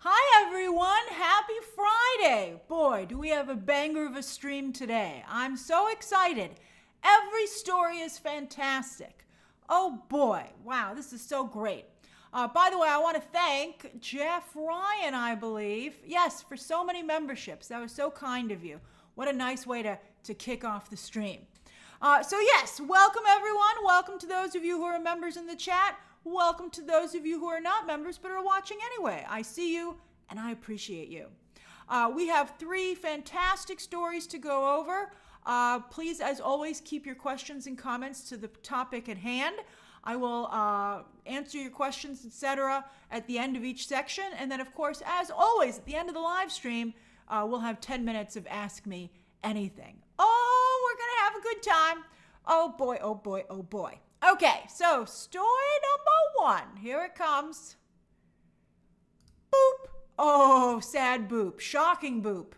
Hi everyone, happy Friday! Boy, do we have a banger of a stream today. I'm so excited. Every story is fantastic. Oh boy, wow, this is so great. By the way, I want to thank Jeff Ryan, I believe. Yes, for so many memberships. That was so kind of you. What a nice way to kick off the stream. So yes, welcome everyone. Welcome to those of you who are members in the chat. Welcome to those of you who are not members but are watching anyway. I see you and I appreciate you. We have 3 fantastic stories to go over. Please, as always, keep your questions and comments to the topic at hand. I will answer your questions, etc., at the end of each section. And then, of course, as always, at the end of the live stream, we'll have 10 minutes of Ask Me Anything. Oh, we're going to have a good time. Oh, boy, oh, boy, oh, boy. Okay, so story number 1. Here it comes. Boop. Oh, sad boop. Shocking boop.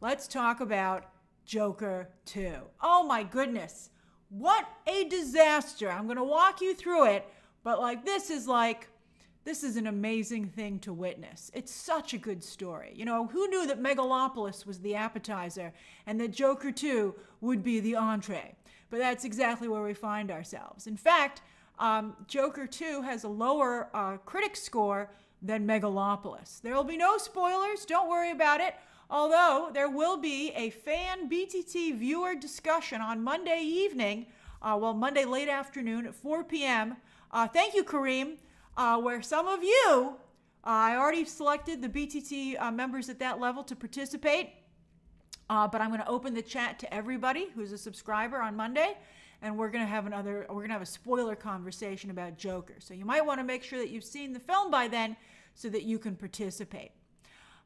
Let's talk about Joker 2. Oh, my goodness. What a disaster. I'm going to walk you through it, but this is an amazing thing to witness. It's such a good story. You know, who knew that Megalopolis was the appetizer and that Joker 2 would be the entree? But that's exactly where we find ourselves. In fact, Joker 2 has a lower critic score than Megalopolis. There will be no spoilers, don't worry about it, although there will be a fan BTT viewer discussion on Monday evening, Monday late afternoon at 4 p.m. Thank you, Kareem, where some of you, I already selected the BTT members at that level to participate. But I'm going to open the chat to everybody who's a subscriber on Monday, and we're going to have a spoiler conversation about Joker. So you might want to make sure that you've seen the film by then so that you can participate.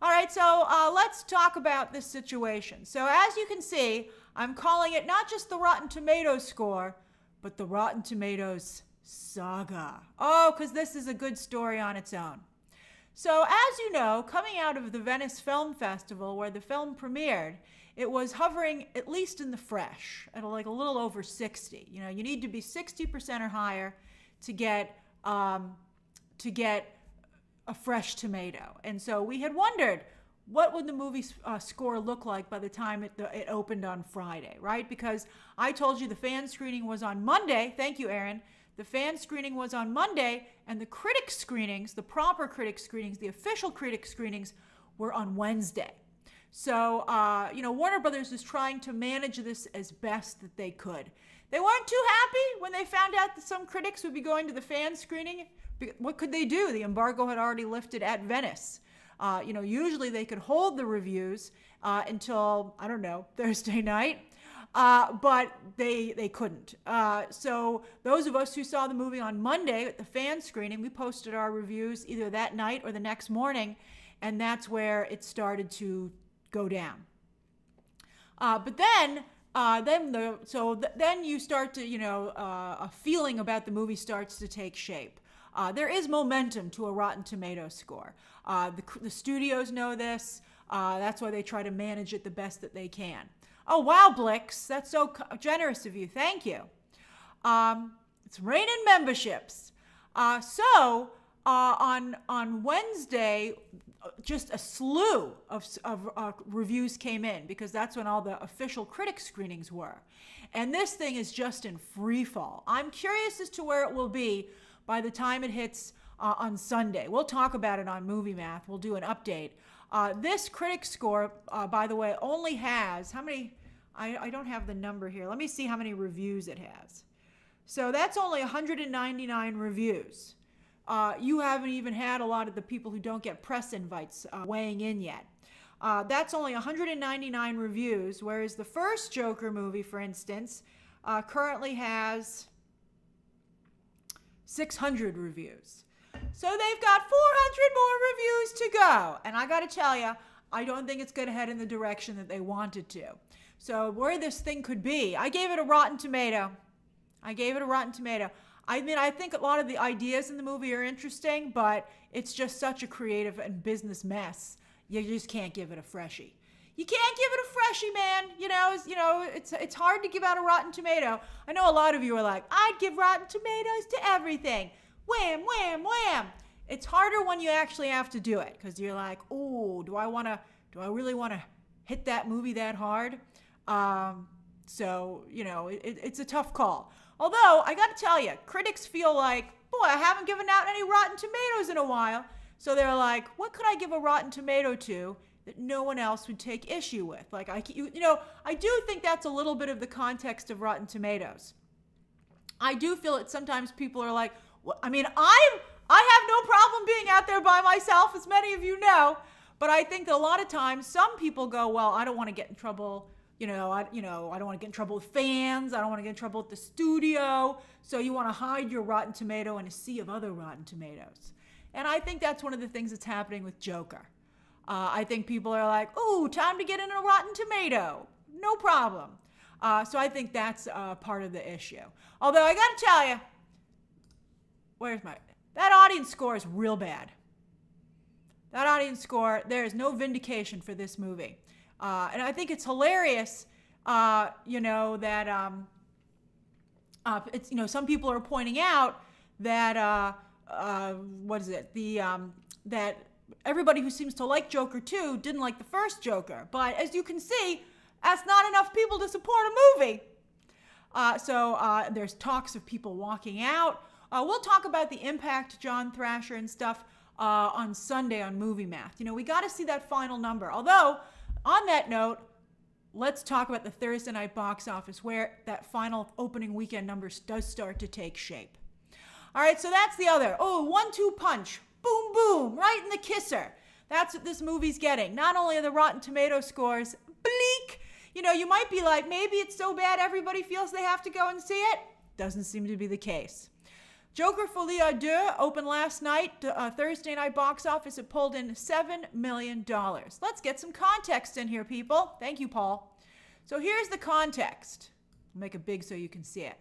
All right, so let's talk about this situation. So as you can see, I'm calling it not just the Rotten Tomatoes score, but the Rotten Tomatoes saga. Oh, because this is a good story on its own. So as you know, coming out of the Venice Film Festival where the film premiered, it was hovering at least in the fresh at a little over 60. You know, you need to be 60% or higher to get a fresh tomato. And so we had wondered, what would the movie score look like by the time it opened on Friday, right? Because I told you the fan screening was on Monday. Thank you, Aaron. The fan screening was on Monday, and the critic screenings, the proper critic screenings, the official critic screenings, were on Wednesday. So, Warner Brothers was trying to manage this as best that they could. They weren't too happy when they found out that some critics would be going to the fan screening. What could they do? The embargo had already lifted at Venice. Usually they could hold the reviews until, I don't know, Thursday night. But they couldn't. So those of us who saw the movie on Monday at the fan screening, we posted our reviews either that night or the next morning, and that's where it started to go down. But then you start to, a feeling about the movie starts to take shape. There is momentum to a Rotten Tomatoes score. The studios know this. That's why they try to manage it the best that they can. Oh, wow, Blix. That's so generous of you. Thank you. It's raining memberships. So on Wednesday, just a slew of reviews came in because that's when all the official critic screenings were. And this thing is just in free fall. I'm curious as to where it will be by the time it hits on Sunday. We'll talk about it on Movie Math. We'll do an update. This critic score, by the way, only has, how many, I don't have the number here. Let me see how many reviews it has. So that's only 199 reviews. You haven't even had a lot of the people who don't get press invites weighing in yet. That's only 199 reviews, whereas the first Joker movie, for instance, currently has 600 reviews. So they've got 400 more reviews to go. And I got to tell you, I don't think it's going to head in the direction that they wanted to. So where this thing could be, I gave it a Rotten Tomato. I mean, I think a lot of the ideas in the movie are interesting, but it's just such a creative and business mess. You just can't give it a freshie. You can't give it a freshie, man. It's hard to give out a Rotten Tomato. I know a lot of you are like, I'd give Rotten Tomatoes to everything. Wham, wham, wham. It's harder when you actually have to do it because you're like, oh, do I really want to hit that movie that hard? So, it's a tough call. Although, I got to tell you, critics feel like, boy, I haven't given out any Rotten Tomatoes in a while. So they're like, what could I give a Rotten Tomato to that no one else would take issue with? Like, I do think that's a little bit of the context of Rotten Tomatoes. I do feel that sometimes people are like, well, I have no problem being out there by myself, as many of you know, but I think that a lot of times some people go, well, I don't want to get in trouble. I don't want to get in trouble with fans. I don't want to get in trouble with the studio. So you want to hide your Rotten Tomato in a sea of other Rotten Tomatoes. And I think that's one of the things that's happening with Joker. I think people are like, ooh, time to get in a Rotten Tomato. No problem. So I think that's part of the issue. Although I got to tell you, that audience score is real bad. That audience score, there is no vindication for this movie. And I think it's hilarious, that some people are pointing out that, that everybody who seems to like Joker 2 didn't like the first Joker. But as you can see, that's not enough people to support a movie. So there's talks of people walking out. We'll talk about the impact, John Thrasher and stuff, on Sunday on Movie Math. We got to see that final number. Although, on that note, let's talk about the Thursday night box office where that final opening weekend number does start to take shape. All right, so that's the other. 1-2 punch. Boom, boom, right in the kisser. That's what this movie's getting. Not only are the Rotten Tomato scores bleak, you might be like, maybe it's so bad everybody feels they have to go and see it. Doesn't seem to be the case. Joker Folie à Deux opened last night, Thursday night box office. It pulled in $7 million. Let's get some context in here, people. Thank you, Paul. So here's the context. I'll make it big so you can see it.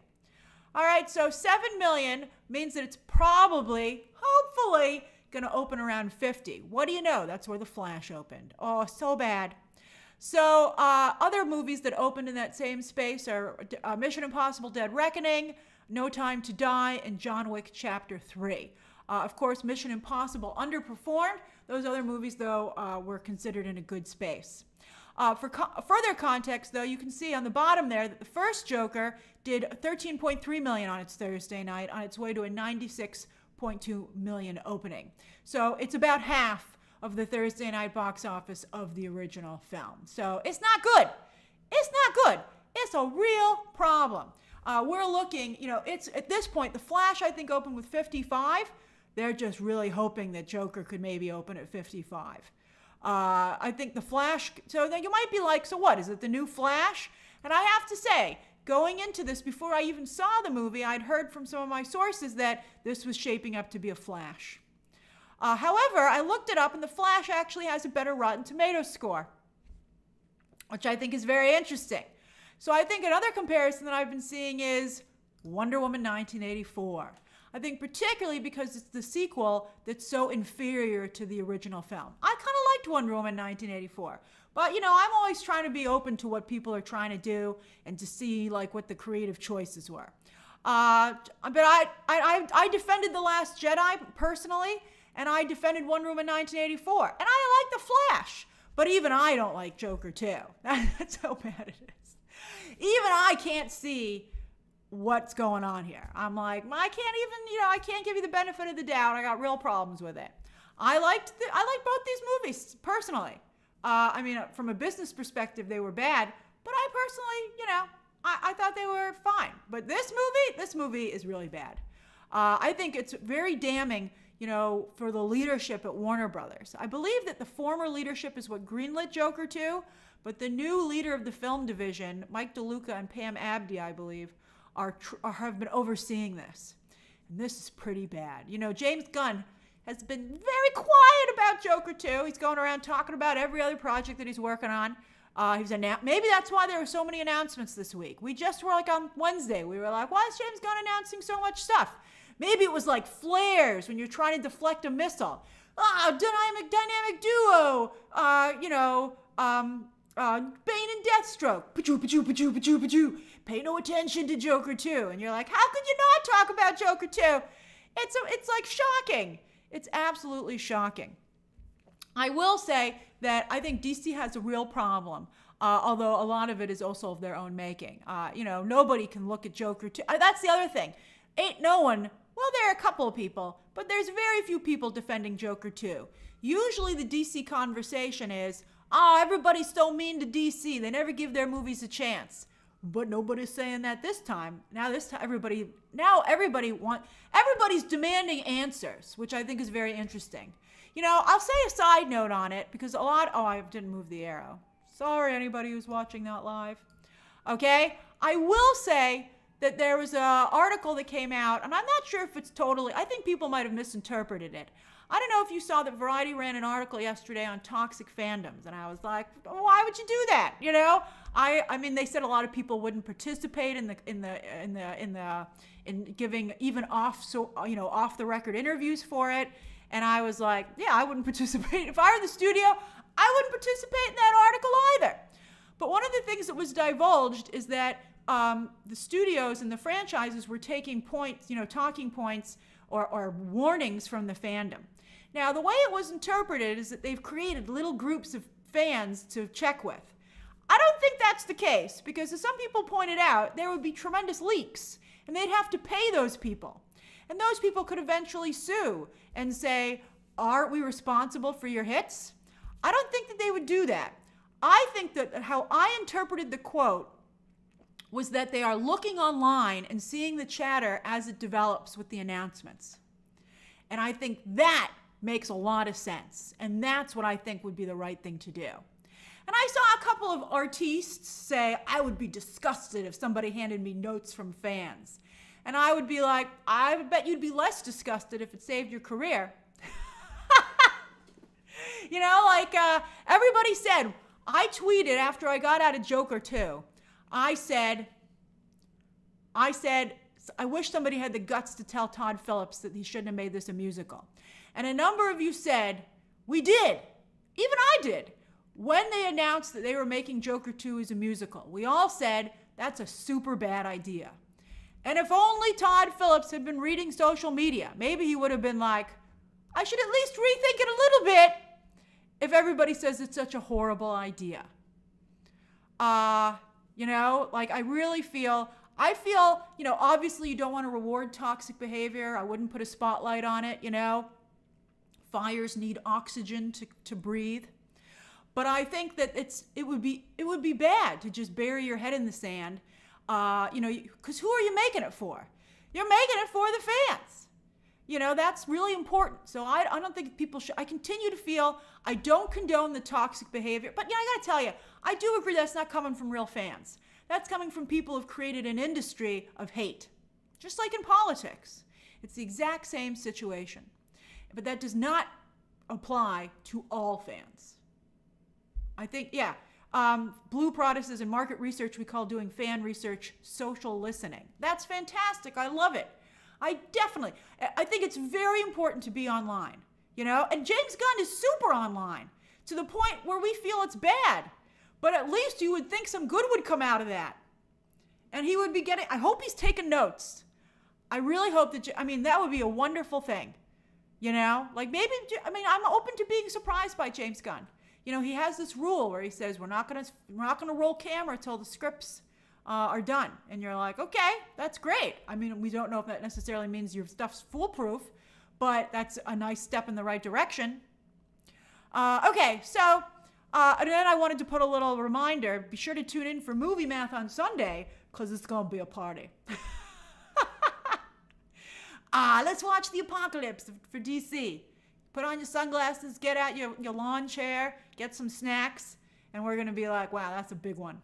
All right, so $7 million means that it's probably, hopefully, going to open around 50. What do you know? That's where The Flash opened. Oh, so bad. So other movies that opened in that same space are Mission Impossible Dead Reckoning, No Time to Die, and John Wick Chapter 3. Of course, Mission Impossible underperformed. Those other movies, though, were considered in a good space. For further context, though, you can see on the bottom there that the first Joker did $13.3 million on its Thursday night, on its way to a $96.2 million opening. So it's about half of the Thursday night box office of the original film. So it's not good. It's not good. It's a real problem. We're looking, it's at this point, The Flash, I think, opened with 55. They're just really hoping that Joker could maybe open at 55. I think The Flash, so then you might be like, so what, is it the new Flash? And I have to say, going into this, before I even saw the movie, I'd heard from some of my sources that this was shaping up to be a Flash. However, I looked it up, and The Flash actually has a better Rotten Tomatoes score, which I think is very interesting. So I think another comparison that I've been seeing is Wonder Woman 1984. I think particularly because it's the sequel that's so inferior to the original film. I kind of liked Wonder Woman 1984. But, I'm always trying to be open to what people are trying to do and to see, what the creative choices were. But I defended The Last Jedi personally, and I defended Wonder Woman 1984. And I like The Flash. But even I don't like Joker 2. That's how bad it is. Even I can't see what's going on here. I'm like, I can't give you the benefit of the doubt. I got real problems with it. I liked both these movies personally. From a business perspective, they were bad, but I personally, I thought they were fine. But this movie is really bad. I think it's very damning, for the leadership at Warner Brothers. I believe that the former leadership is what greenlit Joker 2, but the new leader of the film division, Mike DeLuca and Pam Abdi, I believe, have been overseeing this. And this is pretty bad. James Gunn has been very quiet about Joker 2. He's going around talking about every other project that he's working on. Maybe that's why there were so many announcements this week. We just were on Wednesday. We were like, why is James Gunn announcing so much stuff? Maybe it was like flares when you're trying to deflect a missile. Dynamic duo. Bane and Deathstroke. Pachoo, pachoo, pachoo, pachoo, pachoo. Pay no attention to Joker 2. And you're like, how could you not talk about Joker 2? It's shocking. It's absolutely shocking. I will say that I think DC has a real problem, although a lot of it is also of their own making. Nobody can look at Joker 2. That's the other thing. Ain't no one, well, there are a couple of people, but there's very few people defending Joker 2. Usually the DC conversation is, everybody's so mean to DC. They never give their movies a chance. But nobody's saying that this time. Now everybody's demanding answers, which I think is very interesting. I'll say a side note on it because I didn't move the arrow. Sorry, anybody who's watching that live. Okay? I will say that there was an article that came out, and I'm not sure if it's I think people might have misinterpreted it. I don't know if you saw that Variety ran an article yesterday on toxic fandoms, and I was like, why would you do that? I mean, they said a lot of people wouldn't participate in giving even off the record interviews for it, and I was like, yeah, I wouldn't participate. If I were the studio, I wouldn't participate in that article either. But one of the things that was divulged is that the studios and the franchises were taking points, talking points or warnings from the fandom. Now, the way it was interpreted is that they've created little groups of fans to check with. I don't think that's the case because, as some people pointed out, there would be tremendous leaks and they'd have to pay those people. And those people could eventually sue and say, aren't we responsible for your hits? I don't think that they would do that. I think that how I interpreted the quote was that they are looking online and seeing the chatter as it develops with the announcements. And I think that makes a lot of sense. And that's what I think would be the right thing to do. And I saw a couple of artistes say, I would be disgusted if somebody handed me notes from fans. And I would be like, I would bet you'd be less disgusted if it saved your career. Everybody said, I tweeted after I got out of Joker 2, I said, I wish somebody had the guts to tell Todd Phillips that he shouldn't have made this a musical. And a number of you said, we did. Even I did. When they announced that they were making Joker 2 as a musical, we all said, that's a super bad idea. And if only Todd Phillips had been reading social media, maybe he would have been like, I should at least rethink it a little bit if everybody says it's such a horrible idea. I really feel, obviously you don't want to reward toxic behavior. I wouldn't put a spotlight on it, Fires need oxygen to breathe. But I think that it would be bad to just bury your head in the sand, because who are you making it for? You're making it for the fans. That's really important. So I don't think people should. I continue to feel I don't condone the toxic behavior. But I got to tell you, I do agree that's not coming from real fans. That's coming from people who've created an industry of hate, just like in politics. It's the exact same situation. But that does not apply to all fans. I think, Blue Prada says in market research, we call doing fan research social listening. That's fantastic. I love it. I think it's very important to be online, and James Gunn is super online to the point where we feel it's bad, but at least you would think some good would come out of that. And he would be I hope he's taking notes. I really hope that would be a wonderful thing, I'm open to being surprised by James Gunn. He has this rule where he says, we're not going to roll camera till the scripts are done. And you're like, okay, that's great. We don't know if that necessarily means your stuff's foolproof, but that's a nice step in the right direction. And then I wanted to put a little reminder. Be sure to tune in for Movie Math on Sunday, because it's going to be a party. Let's watch the apocalypse for DC. Put on your sunglasses, get out your lawn chair, get some snacks, and we're going to be like, wow, that's a big one.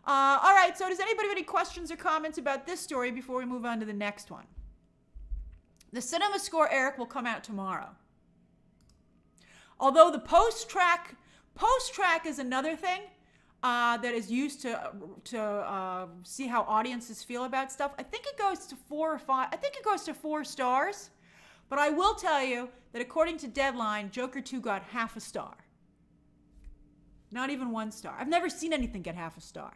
All right, so does anybody have any questions or comments about this story before we move on to the next one? The cinema score, Eric, will come out tomorrow. Although the post-track is another thing that is used to see how audiences feel about stuff. I think it goes to 4 or 5. I think it goes to 4 stars. But I will tell you that according to Deadline, Joker 2 got half a star. Not even 1 star. I've never seen anything get half a star.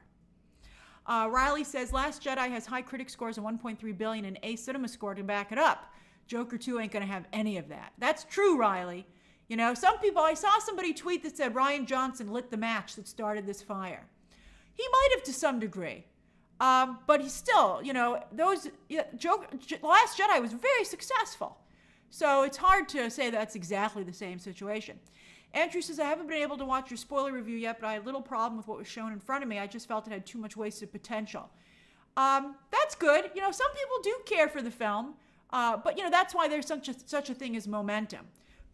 Riley says, Last Jedi has high critic scores of 1.3 billion and A cinema score to back it up. Joker 2 ain't going to have any of that. That's true, Riley. You know, some people, I saw somebody tweet that said Rian Johnson lit the match that started this fire. He might have to some degree. But he's still, you know, Last Jedi was very successful. So it's hard to say that's exactly the same situation. Andrew says, I haven't been able to watch your spoiler review yet, but I had little problem with what was shown in front of me. I just felt it had too much wasted potential. That's good. You know, some people do care for the film, but, you know, that's why there's such a thing as momentum.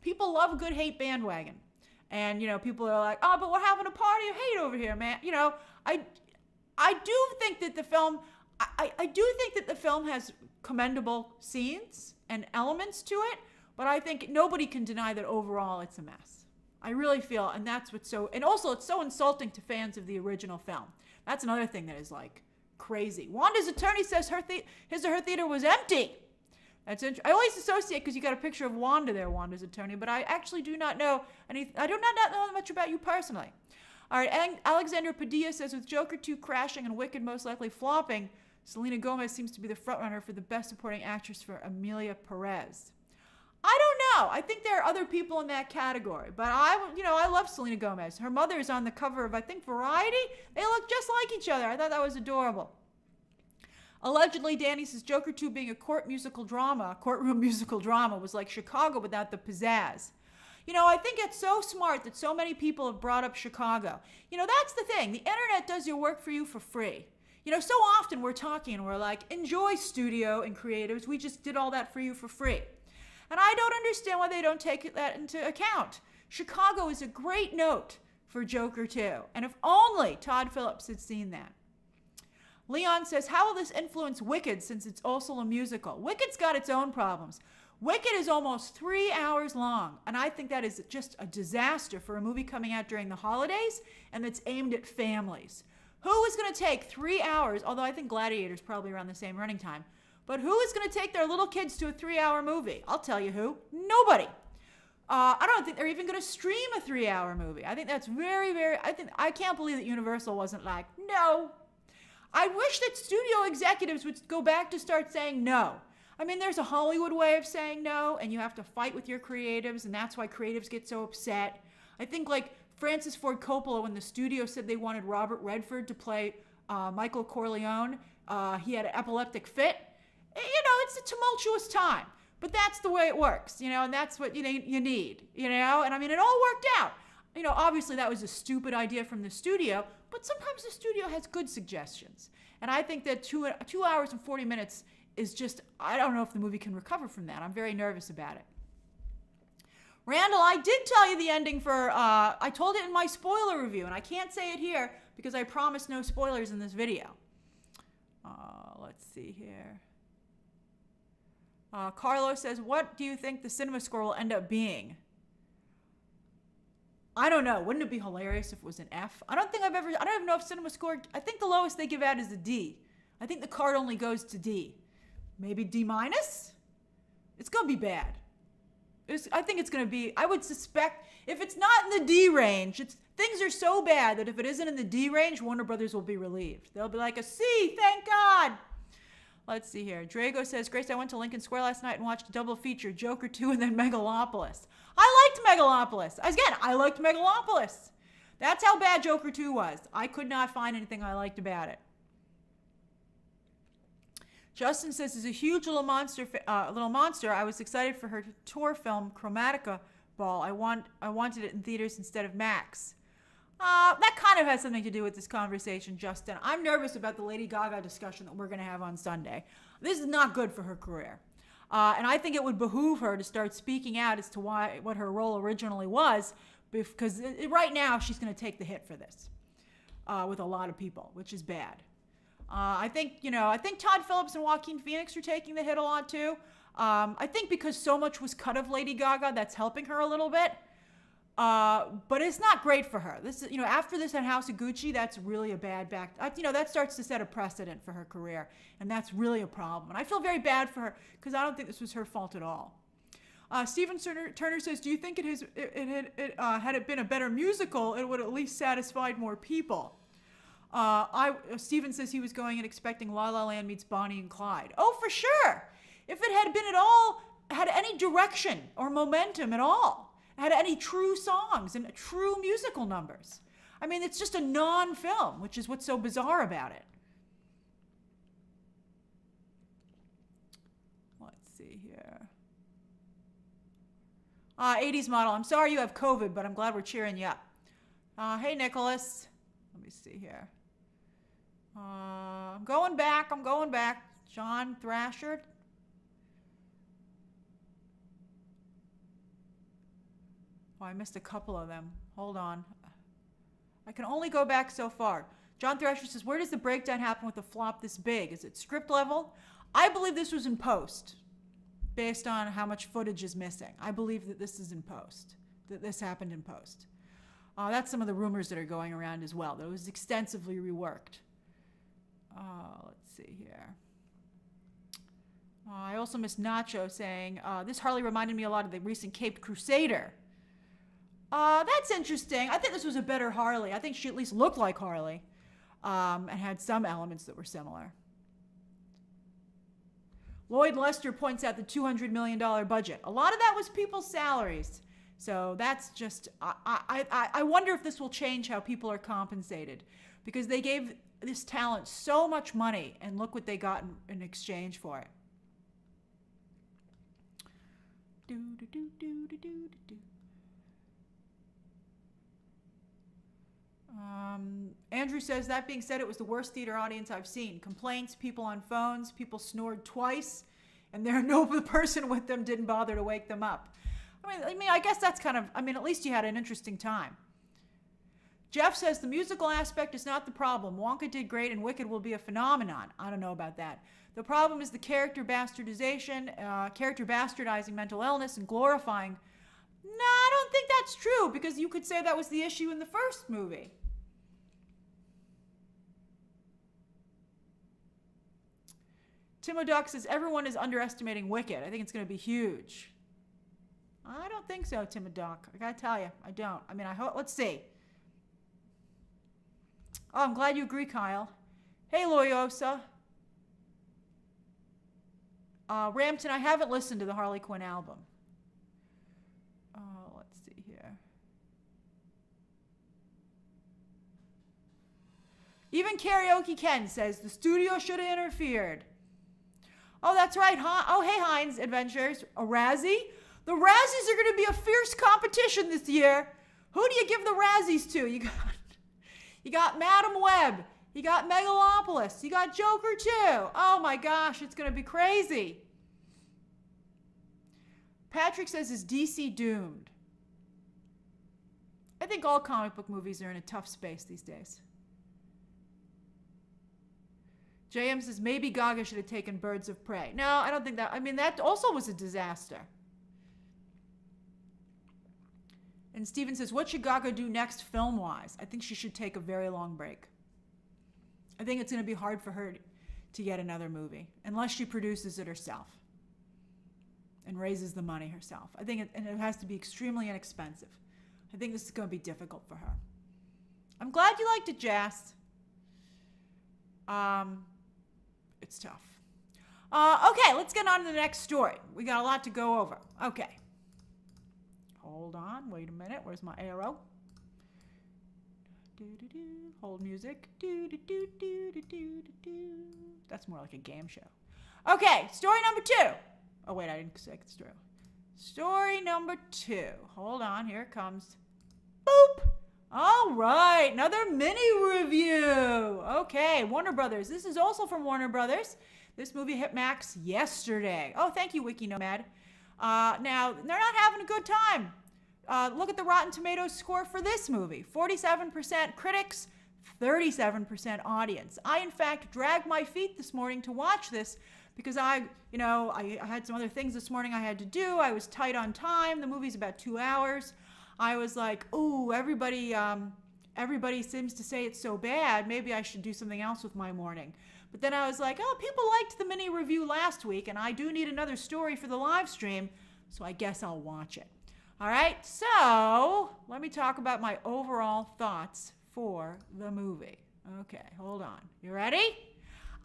People love a good hate bandwagon. And, you know, people are like, oh, but we're having a party of hate over here, man. You know, I do think that the film, I do think that the film has commendable scenes and elements to it, but I think nobody can deny that overall it's a mess. I really feel, and that's what's so, and also it's so insulting to fans of the original film. That's another thing that is like crazy. Wanda's attorney says his or her theater was empty. That's I always associate, because you got a picture of Wanda there, Wanda's attorney, but I actually do not know I do not know much about you personally. All right, Alexander Padilla says, with Joker 2 crashing and Wicked most likely flopping, Selena Gomez seems to be the frontrunner for the best supporting actress for Emilia Perez. I don't know. I think there are other people in that category, but I love Selena Gomez. Her mother is on the cover of, I think, Variety. They look just like each other. I thought that was adorable. Allegedly, Danny says Joker 2 being a courtroom musical drama was like Chicago without the pizzazz. You know, I think it's so smart that so many people have brought up Chicago. You know, that's the thing. The internet does your work for you for free. You know, so often we're talking and we're like, enjoy studio and creatives. We just did all that for you for free. And I don't understand why they don't take that into account. Chicago is a great note for Joker 2. And if only Todd Phillips had seen that. Leon says, how will this influence Wicked since it's also a musical? Wicked's got its own problems. Wicked is almost 3 hours long, and I think that is just a disaster for a movie coming out during the holidays and that's aimed at families. Who is going to take 3 hours, although I think Gladiator's probably around the same running time, but who is going to take their little kids to a 3-hour movie? I'll tell you who. Nobody. I don't think they're even going to stream a 3-hour movie. I think that's I can't believe that Universal wasn't like, no. I wish that studio executives would go back to start saying no. I mean, there's a Hollywood way of saying no, and you have to fight with your creatives, and that's why creatives get so upset. I think like Francis Ford Coppola, when the studio said they wanted Robert Redford to play Michael Corleone, he had an epileptic fit. You know, it's a tumultuous time, but that's the way it works, you know, and that's what you need, you know, and I mean, it all worked out. You know, obviously that was a stupid idea from the studio, but sometimes the studio has good suggestions. And I think that 2 hours and 40 minutes is just, I don't know if the movie can recover from that. I'm very nervous about it. Randall, I did tell you the ending for, I told it in my spoiler review, and I can't say it here because I promised no spoilers in this video. Let's see here. Carlos says, what do you think the cinema score will end up being? I don't know. Wouldn't it be hilarious if it was an F? I don't even know if cinema score, I think the lowest they give out is a D. I think the card only goes to D. Maybe D minus? It's going to be bad. I think it's going to be, I would suspect, if it's not in the D range, things are so bad that if it isn't in the D range, Warner Brothers will be relieved. They'll be like a C, thank God. Let's see here. Drago says, Grace, I went to Lincoln Square last night and watched a double feature, Joker 2 and then Megalopolis. I liked Megalopolis. Again, I liked Megalopolis. That's how bad Joker 2 was. I could not find anything I liked about it. Justin says, as a huge little monster, I was excited for her tour film, Chromatica Ball. I wanted it in theaters instead of Max. That kind of has something to do with this conversation, Justin. I'm nervous about the Lady Gaga discussion that we're going to have on Sunday. This is not good for her career. And I think it would behoove her to start speaking out as to what her role originally was, because right now she's going to take the hit for this with a lot of people, which is bad. I think Todd Phillips and Joaquin Phoenix are taking the hit a lot too. I think because so much was cut of Lady Gaga, that's helping her a little bit. But it's not great for her. This is, after this at House of Gucci, that's really a bad that starts to set a precedent for her career. And that's really a problem. And I feel very bad for her because I don't think this was her fault at all. Stephen Turner says, do you think had it been a better musical, it would at least satisfied more people? Stephen says he was going and expecting La La Land meets Bonnie and Clyde. Oh, for sure. If it had been at all had any direction or momentum at all. It had any true songs and true musical numbers. I mean, it's just a non-film, which is what's so bizarre about it. Let's see here. 80s model. I'm sorry you have COVID, but I'm glad we're cheering you up. Hey, Nicholas. Let me see here. I'm going back. John Thrasher. Oh, I missed a couple of them. Hold on. I can only go back so far. John Thrasher says, where does the breakdown happen with a flop this big? Is it script level? I believe this was in post, based on how much footage is missing. I believe that this is in post, that this happened in post. That's some of the rumors that are going around as well. That it was extensively reworked. Let's see here. I also missed Nacho saying, this Harley reminded me a lot of the recent Caped Crusader. That's interesting. I think this was a better Harley. I think she at least looked like Harley, and had some elements that were similar. Lloyd Lester points out the $200 million budget. A lot of that was people's salaries. So that's just, I wonder if this will change how people are compensated, because they gave this talent so much money and look what they got in exchange for it. Andrew says, that being said, it was the worst theater audience I've seen. Complaints, people on phones, people snored twice, and the person with them didn't bother to wake them up. I mean, I guess that's kind of, at least you had an interesting time. Jeff says, the musical aspect is not the problem. Wonka did great and Wicked will be a phenomenon. I don't know about that. The problem is the character bastardization, character bastardizing mental illness and glorifying. No, I don't think that's true, because you could say that was the issue in the first movie. Tim O'Duck says, everyone is underestimating Wicked. I think it's going to be huge. I don't think so, Tim O'Duck. I got to tell you, I don't. I hope, let's see. Oh, I'm glad you agree, Kyle. Hey, Loyosa. Rampton, I haven't listened to the Harley Quinn album. Let's see here. Even Karaoke Ken says the studio should have interfered. Oh, that's right. Oh, hey, Heinz Adventures. A Razzie? The Razzies are going to be a fierce competition this year. Who do you give the Razzies to? You got Madam Web. You got Megalopolis. You got Joker too. Oh my gosh, it's going to be crazy. Patrick says, is DC doomed? I think all comic book movies are in a tough space these days. JM says, maybe Gaga should have taken Birds of Prey. No, I don't think that. That also was a disaster. And Steven says, what should Gaga do next film-wise? I think she should take a very long break. I think it's going to be hard for her to get another movie, unless she produces it herself and raises the money herself. I think it has to be extremely inexpensive. I think this is going to be difficult for her. I'm glad you liked it, Jazz. It's tough. Okay, let's get on to the next story. We got a lot to go over. Okay. Hold on. Wait a minute. Where's my arrow? Hold music. That's more like a game show. Okay, story number 2. Oh, wait, I didn't say it's through. Story number 2. Hold on. Here it comes. Boop. All right, another mini review. Okay, Warner Brothers. This is also from Warner Brothers. This movie hit Max yesterday. Oh, thank you, Wiki Nomad. Now, they're not having a good time. Look at the Rotten Tomatoes score for this movie. 47% critics, 37% audience. I, in fact, dragged my feet this morning to watch this because I had some other things this morning I had to do. I was tight on time. The movie's about 2 hours. I was like, ooh, everybody seems to say it's so bad. Maybe I should do something else with my morning. But then I was like, oh, people liked the mini review last week, and I do need another story for the live stream, so I guess I'll watch it. All right, so let me talk about my overall thoughts for the movie. Okay, hold on. You ready?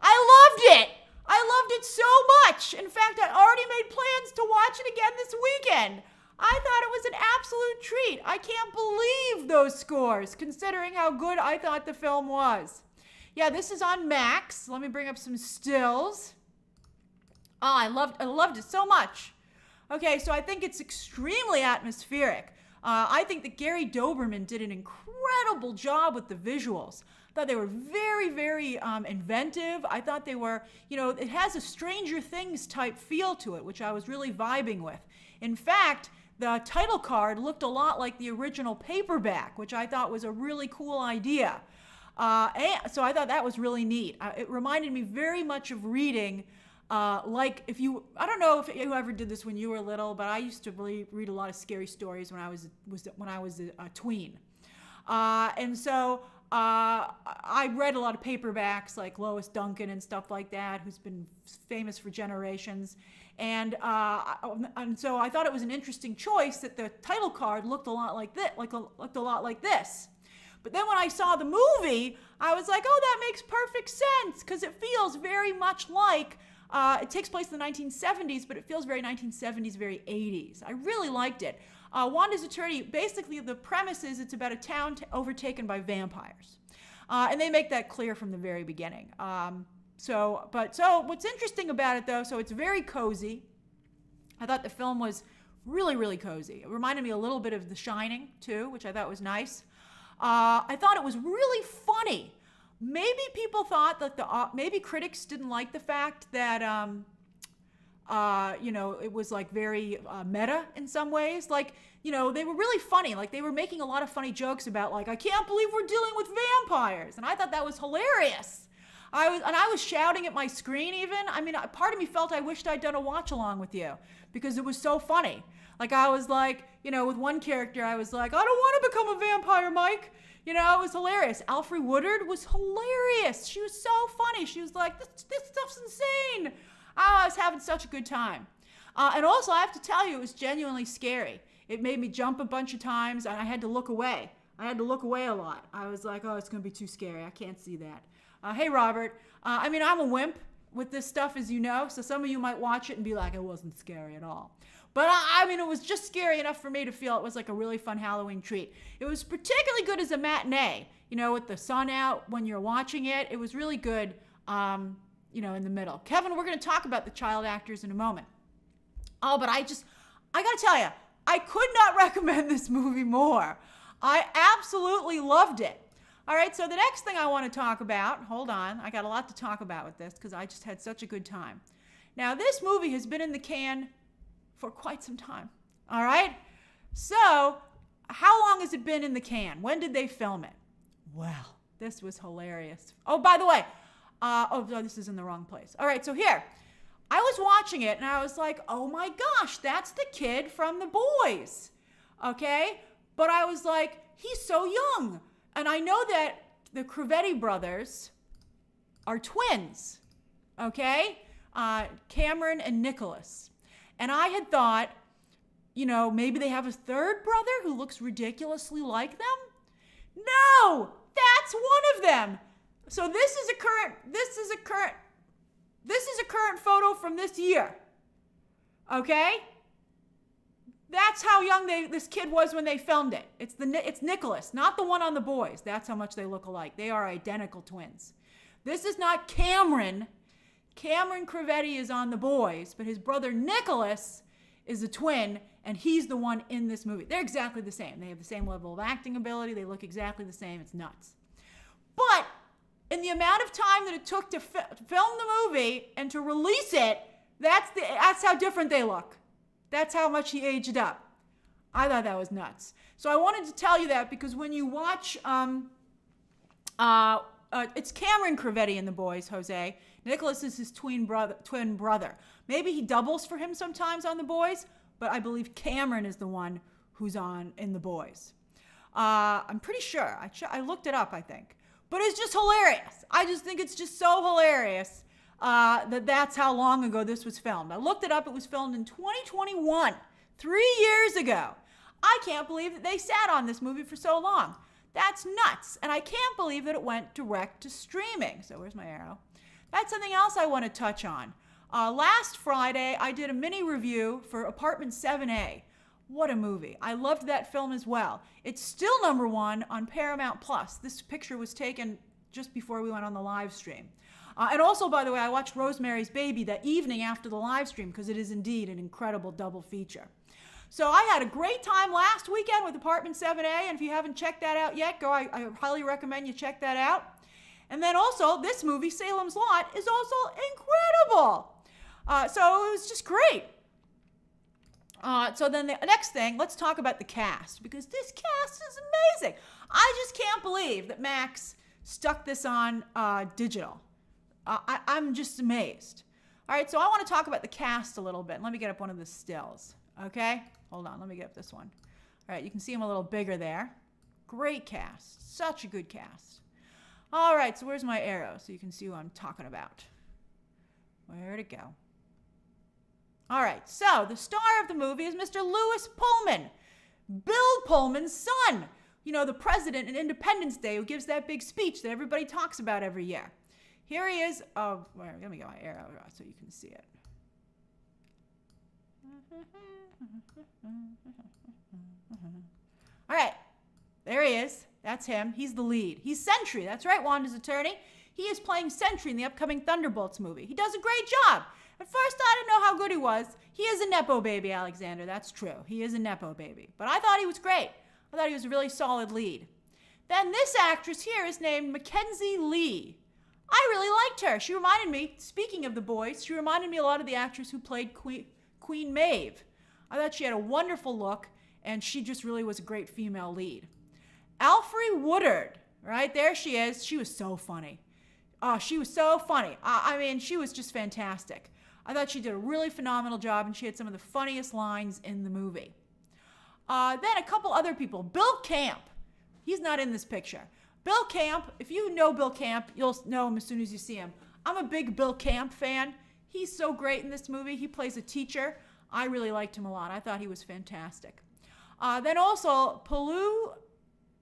I loved it. I loved it so much. In fact, I already made plans to watch it again this weekend. I thought it was an absolute treat. I can't believe those scores, considering how good I thought the film was. Yeah, this is on Max. Let me bring up some stills. Oh, I loved it so much. Okay, so I think it's extremely atmospheric. I think that Gary Doberman did an incredible job with the visuals. I thought they were very, very inventive. I thought they were, it has a Stranger Things type feel to it, which I was really vibing with. In fact, the title card looked a lot like the original paperback, which I thought was a really cool idea. So I thought that was really neat. It reminded me very much of reading, I don't know if you ever did this when you were little, but I used to really read a lot of scary stories when I was a tween. And so I read a lot of paperbacks like Lois Duncan and stuff like that, who's been famous for generations. And so I thought it was an interesting choice that the title card looked a lot like this. But then when I saw the movie, I was like, oh, that makes perfect sense, because it feels very much like, it takes place in the 1970s, but it feels very 1970s, very 80s. I really liked it. Wanda's Attorney, basically the premise is it's about a town overtaken by vampires. And they make that clear from the very beginning. So what's interesting about it, though, so it's very cozy. I thought the film was really, really cozy. It reminded me a little bit of The Shining, too, which I thought was nice. I thought it was really funny. Maybe people thought that maybe critics didn't like the fact that, it was like very meta in some ways. Like, they were really funny. Like, they were making a lot of funny jokes about, like, I can't believe we're dealing with vampires. And I thought that was hilarious. I was shouting at my screen even. I mean, part of me felt I wished I'd done a watch along with you because it was so funny. Like, I was like, with one character, I was like, I don't want to become a vampire, Mike. It was hilarious. Alfre Woodard was hilarious. She was so funny. She was like, this stuff's insane. I was having such a good time. And also, I have to tell you, it was genuinely scary. It made me jump a bunch of times, and I had to look away. I had to look away a lot. I was like, oh, it's going to be too scary. I can't see that. Hey, Robert. I'm a wimp with this stuff, as you know, so some of you might watch it and be like, it wasn't scary at all. But it was just scary enough for me to feel it was like a really fun Halloween treat. It was particularly good as a matinee, with the sun out when you're watching it. It was really good, in the middle. Kevin, we're going to talk about the child actors in a moment. Oh, but I got to tell you, I could not recommend this movie more. I absolutely loved it. All right, so the next thing I want to talk about, hold on, I got a lot to talk about with this because I just had such a good time. Now, this movie has been in the can for quite some time, all right? So, how long has it been in the can? When did they film it? Well, this was hilarious. Oh, by the way, this is in the wrong place. All right, so here, I was watching it and I was like, oh my gosh, that's the kid from The Boys, okay? But I was like, he's so young. And I know that the Crevetti brothers are twins, okay? Cameron and Nicholas. And I had thought, maybe they have a third brother who looks ridiculously like them? No, that's one of them. So this is a current photo from this year. Okay? That's how young this kid was when they filmed it. It's Nicholas, not the one on The Boys. That's how much they look alike. They are identical twins. This is not Cameron. Cameron Crevetti is on The Boys, but his brother Nicholas is a twin, and he's the one in this movie. They're exactly the same. They have the same level of acting ability. They look exactly the same. It's nuts. But in the amount of time that it took to film the movie and to release it, that's how different they look. That's how much he aged up. I thought that was nuts. So I wanted to tell you that because when you watch, it's Cameron Crevetti in The Boys, Jose. Nicholas is his twin brother. Maybe he doubles for him sometimes on The Boys, but I believe Cameron is the one who's in The Boys. I'm pretty sure. I looked it up, I think. But it's just hilarious. I just think it's just so hilarious that's how long ago this was filmed. I looked it up. It was filmed in 2021, 3 years ago. I can't believe that they sat on this movie for so long. That's nuts. And I can't believe that it went direct to streaming. So where's my arrow? That's something else I want to touch on. Last Friday, I did a mini review for Apartment 7A. What a movie. I loved that film as well. It's still #1 on Paramount Plus. This picture was taken just before we went on the live stream. And also, by the way, I watched Rosemary's Baby that evening after the live stream because it is indeed an incredible double feature. So I had a great time last weekend with Apartment 7A, and if you haven't checked that out yet, I highly recommend you check that out. And then also, this movie, Salem's Lot, is also incredible. So it was just great. So then the next thing, let's talk about the cast, because this cast is amazing. I just can't believe that Max stuck this on digital. I'm just amazed. All right, so I want to talk about the cast a little bit. Let me get up one of the stills, okay? Hold on, let me get up this one. All right, you can see him a little bigger there. Great cast, such a good cast. All right, so where's my arrow so you can see who I'm talking about? Where'd it go? All right, so the star of the movie is Mr. Lewis Pullman, Bill Pullman's son. You know, the president in Independence Day who gives that big speech that everybody talks about every year. Here he is. Oh, let me get my arrow so you can see it. All right, there he is. That's him. He's the lead. He's Sentry. That's right, Wanda's attorney. He is playing Sentry in the upcoming Thunderbolts movie. He does a great job. At first, I didn't know how good he was. He is a Nepo baby, Alexander. That's true. He is a Nepo baby. But I thought he was great. I thought he was a really solid lead. Then this actress here is named Mackenzie Lee. I really liked her. She reminded me, speaking of the boys, she reminded me a lot of the actress who played Queen Maeve. I thought she had a wonderful look, and she just really was a great female lead. Alfre Woodard, right there she is. She was so funny. Oh, she was so funny. I mean, she was just fantastic. I thought she did a really phenomenal job, and she had some of the funniest lines in the movie. Then a couple other people. Bill Camp. He's not in this picture. Bill Camp, if you know Bill Camp, you'll know him as soon as you see him. I'm a big Bill Camp fan. He's so great in this movie. He plays a teacher. I really liked him a lot. I thought he was fantastic. Then also, Palu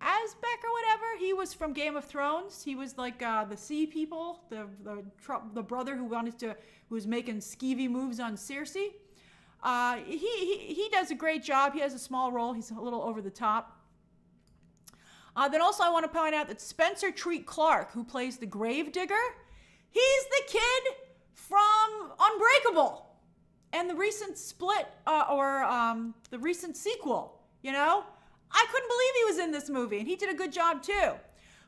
Asbeck or whatever. He was from Game of Thrones. He was like the sea people, the brother who was making skeevy moves on Cersei. He does a great job. He has a small role. He's a little over the top. Then also I want to point out that Spencer Treat Clark, who plays the Gravedigger, he's the kid from Unbreakable and the recent split the recent sequel, you know? I couldn't believe he was in this movie, and he did a good job too.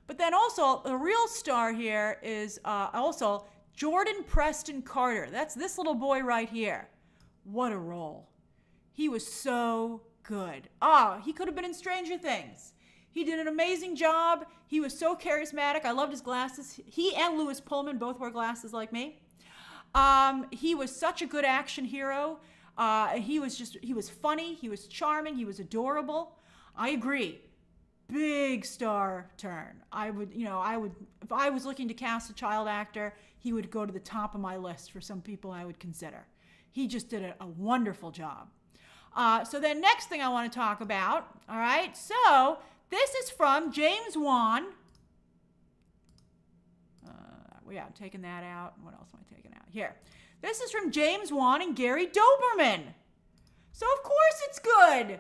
But then also, the real star here is also Jordan Preston Carter. That's this little boy right here. What a role. He was so good. He could have been in Stranger Things. He did an amazing job. He was so charismatic. I loved his glasses. He and Lewis Pullman both wear glasses like me. He was such a good action hero. He was funny. He was charming. He was adorable. I agree. Big star turn. I would, if I was looking to cast a child actor, he would go to the top of my list for some people I would consider. He just did a wonderful job. So then next thing I want to talk about, all right, so this is from James Wan. I'm taking that out. What else am I taking out? Here. This is from James Wan and Gary Doberman. So of course it's good.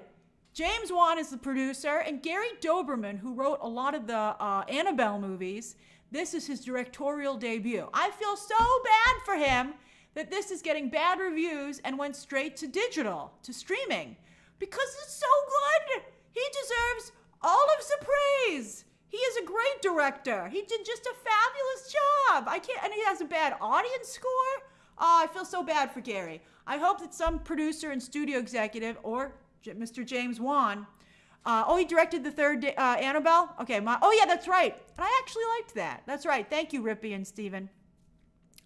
James Wan is the producer, and Gary Doberman, who wrote a lot of the Annabelle movies, this is his directorial debut. I feel so bad for him that this is getting bad reviews and went straight to digital, to streaming, because it's so good. He deserves all of the praise. He is a great director. He did just a fabulous job. And he has a bad audience score. I feel so bad for Gary. I hope that some producer and studio executive or Mr. James Wan. He directed the third Annabelle? Okay, yeah, that's right. And I actually liked that. That's right. Thank you, Rippy and Steven.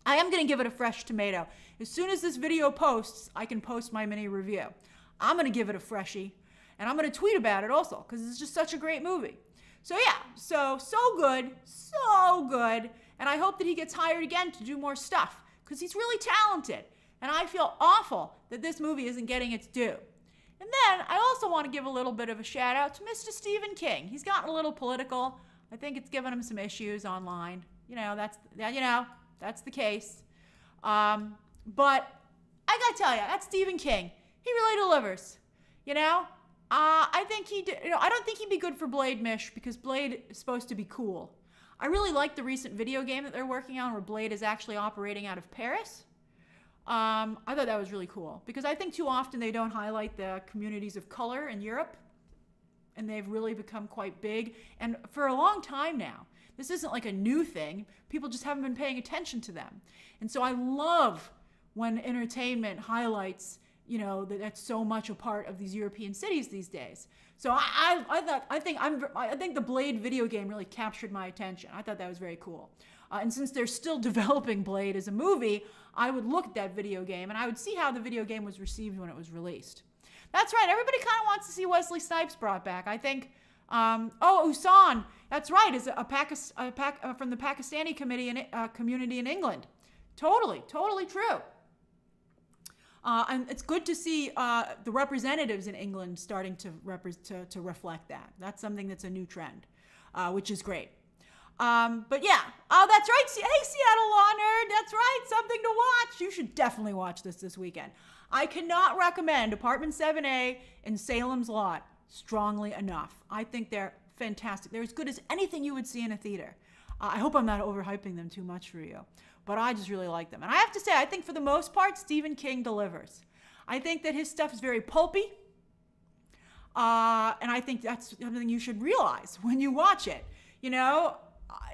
I am going to give it a fresh tomato. As soon as this video posts, I can post my mini review. I'm going to give it a freshie. And I'm going to tweet about it also, because it's just such a great movie. So yeah, so good. And I hope that he gets hired again to do more stuff, because he's really talented. And I feel awful that this movie isn't getting its due. And then I also want to give a little bit of a shout out to Mr. Stephen King. He's gotten a little political. I think it's given him some issues online. That's the case. But I gotta tell you, that's Stephen King. He really delivers. You know, I think I don't think he'd be good for Blade Mish because Blade is supposed to be cool. I really like the recent video game that they're working on where Blade is actually operating out of Paris. I thought that was really cool because I think too often they don't highlight the communities of color in Europe, and they've really become quite big. And for a long time now, this isn't like a new thing. People just haven't been paying attention to them. And so I love when entertainment highlights, you know, that's so much a part of these European cities these days. So I think the Blade video game really captured my attention. I thought that was very cool. And since they're still developing Blade as a movie, I would look at that video game and I would see how the video game was received when it was released. That's right. Everybody kind of wants to see Wesley Snipes brought back. I think. Usan. That's right. Is from the Pakistani community in England. Totally true. And it's good to see the representatives in England starting to reflect that. That's something that's a new trend, which is great. But yeah, that's right. Hey, Seattle Law Nerd, that's right. Something to watch. You should definitely watch this weekend. I cannot recommend Apartment 7A in Salem's Lot strongly enough. I think they're fantastic. They're as good as anything you would see in a theater. I hope I'm not overhyping them too much for you, but I just really like them. And I have to say, I think for the most part, Stephen King delivers. I think that his stuff is very pulpy, and I think that's something you should realize when you watch it. You know,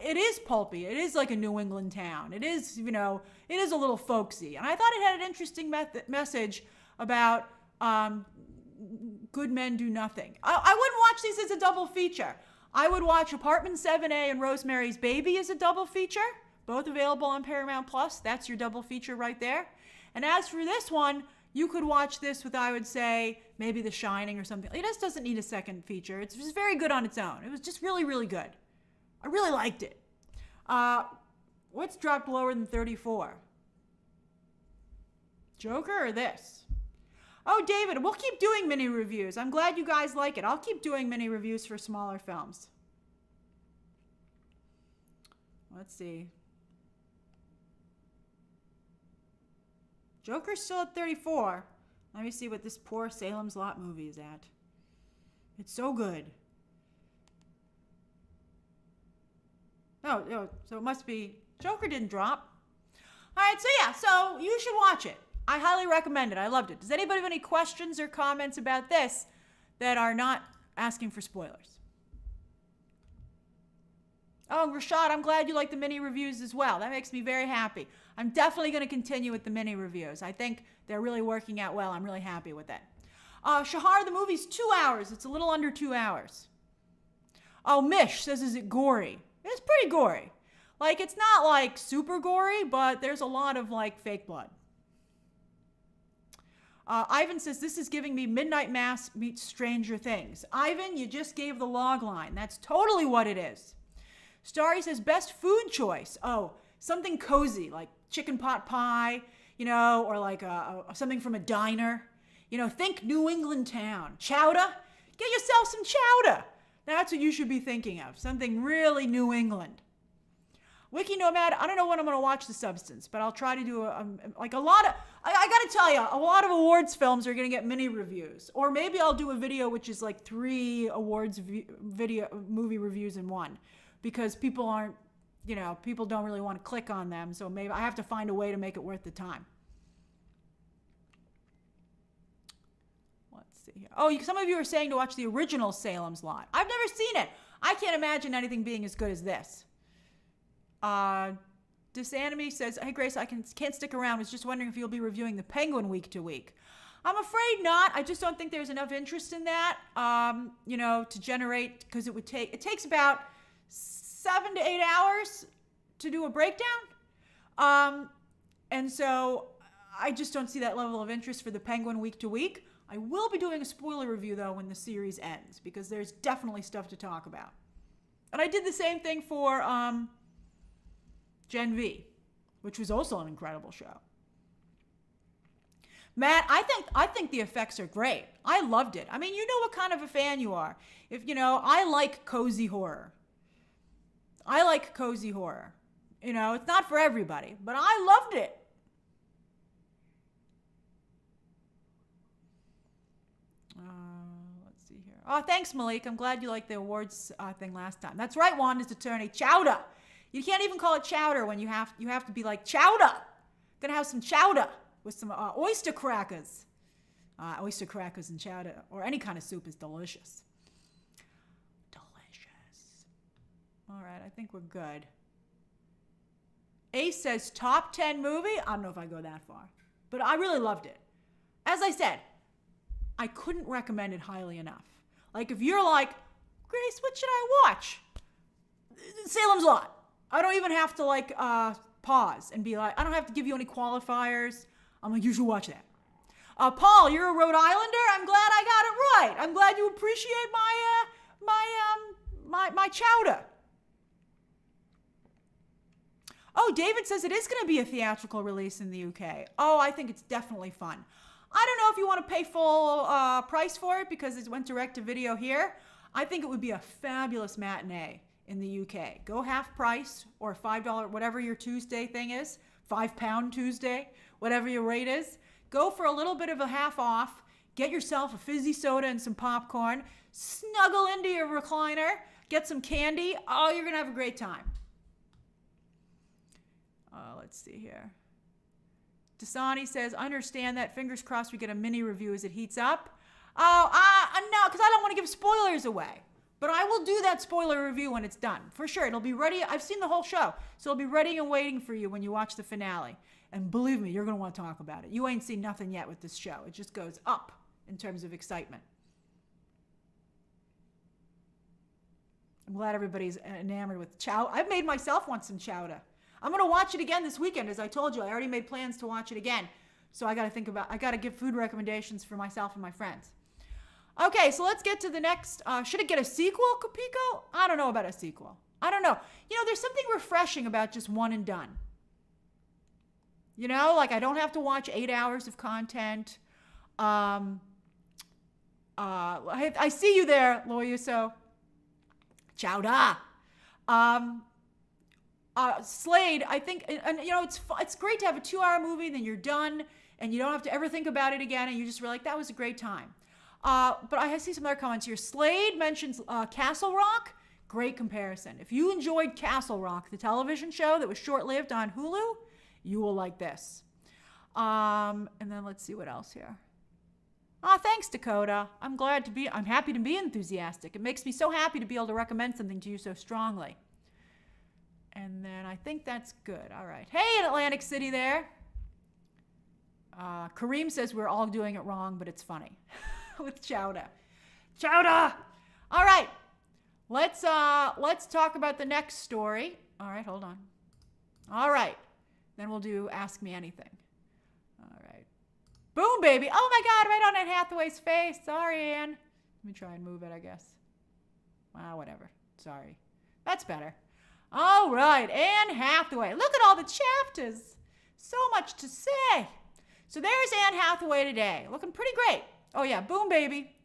it is pulpy. It is like a New England town. It is, you know, it is a little folksy. And I thought it had an interesting message about good men do nothing. I wouldn't watch these as a double feature. I would watch Apartment 7A and Rosemary's Baby as a double feature, both available on Paramount Plus. That's your double feature right there. And as for this one, you could watch this with, I would say, maybe The Shining or something. It just doesn't need a second feature. It's just very good on its own. It was just really, really good. I really liked it. What's dropped lower than 34? Joker or this? Oh, David, we'll keep doing mini reviews. I'm glad you guys like it. I'll keep doing mini reviews for smaller films. Let's see. Joker's still at 34. Let me see what this poor Salem's Lot movie is at. It's so good. Oh, so it must be, Joker didn't drop. All right, so yeah, so you should watch it. I highly recommend it. I loved it. Does anybody have any questions or comments about this that are not asking for spoilers? Oh, Rashad, I'm glad you like the mini reviews as well. That makes me very happy. I'm definitely going to continue with the mini reviews. I think they're really working out well. I'm really happy with that. Shahar, the movie's 2 hours. It's a little under 2 hours. Oh, Mish says, is it gory? It's pretty gory. Like, it's not like super gory, but there's a lot of like fake blood. Ivan says, this is giving me Midnight Mass meets Stranger Things. Ivan, you just gave the log line. That's totally what it is. Starry says, best food choice. Oh, something cozy, like chicken pot pie, you know, or like something from a diner. You know, think New England town. Chowder? Get yourself some chowder. That's what you should be thinking of. Something really New England. Wiki Nomad, I don't know when I'm going to watch The Substance, but I'll try to do like a lot of, I got to tell you, a lot of awards films are going to get mini reviews. Or maybe I'll do a video which is like 3 awards movie reviews in one. Because people aren't, you know, people don't really want to click on them. So maybe I have to find a way to make it worth the time. Let's see here. Oh, some of you are saying to watch the original Salem's Lot. I've never seen it. I can't imagine anything being as good as this. Disanime says, hey Grace, I can't stick around. I was just wondering if you'll be reviewing The Penguin week to week. I'm afraid not. I just don't think there's enough interest in that, you know, to generate, because it takes about 7 to 8 hours to do a breakdown. And so I just don't see that level of interest for The Penguin week to week. I will be doing a spoiler review though when the series ends, because there's definitely stuff to talk about. And I did the same thing for Gen V, which was also an incredible show. Matt, I think the effects are great. I loved it. I mean, you know what kind of a fan you are. If you know, I like cozy horror. It's not for everybody, but I loved it. Let's see here. Oh, thanks, Malik. I'm glad you liked the awards thing last time. That's right, Wanda's attorney. Chowder. You can't even call it chowder when you have to be like, chowder. Gonna have some chowder with some oyster crackers. Oyster crackers and chowder, or any kind of soup, is delicious. Delicious. All right, I think we're good. Ace says top 10 movie. I don't know if I go that far, but I really loved it. As I said, I couldn't recommend it highly enough. Like, if you're like, Grace, what should I watch? Salem's Lot. I don't even have to pause and be like, I don't have to give you any qualifiers. I'm like, you should watch that. Paul, you're a Rhode Islander. I'm glad I got it right. I'm glad you appreciate my chowder. Oh, David says it is going to be a theatrical release in the UK. Oh, I think it's definitely fun. I don't know if you want to pay full price for it because it went direct to video here. I think it would be a fabulous matinee in the UK. Go half price or $5, whatever your Tuesday thing is, £5 Tuesday, whatever your rate is. Go for a little bit of a half off. Get yourself a fizzy soda and some popcorn. Snuggle into your recliner. Get some candy. Oh, you're going to have a great time. Let's see here. Dasani says, understand that. Fingers crossed we get a mini review as it heats up. No, because I don't want to give spoilers away. But I will do that spoiler review when it's done. For sure. It'll be ready. I've seen the whole show. So it'll be ready and waiting for you when you watch the finale. And believe me, you're going to want to talk about it. You ain't seen nothing yet with this show. It just goes up in terms of excitement. I'm glad everybody's enamored with chow. I've made myself want some chowder. I'm going to watch it again this weekend. As I told you, I already made plans to watch it again. So I got to give food recommendations for myself and my friends. Okay, so let's get to the next. Should it get a sequel, Capico? I don't know about a sequel. I don't know. There's something refreshing about just one and done. I don't have to watch 8 hours of content. I see you there, Loyuso. Chowda. Slade, I think, and it's great to have a 2-hour movie, then you're done, and you don't have to ever think about it again, and you just were like, that was a great time. But I see some other comments here. Slade mentions Castle Rock. Great comparison. If you enjoyed Castle Rock, the television show that was short-lived on Hulu, you will like this. And then let's see what else here. Thanks, Dakota. I'm happy to be enthusiastic. It makes me so happy to be able to recommend something to you so strongly. And then I think that's good. All right. Hey, in Atlantic City there. Kareem says we're all doing it wrong, but it's funny. With chowder. Chowder! All right. Let's talk about the next story. All right, hold on. All right. Then we'll do Ask Me Anything. All right. Boom, baby. Oh, my God, right on Anne Hathaway's face. Sorry, Anne. Let me try and move it, I guess. Whatever. Sorry. That's better. All right, Anne Hathaway. Look at all the chapters. So much to say. So there's Anne Hathaway today. Looking pretty great. Oh, yeah. Boom, baby.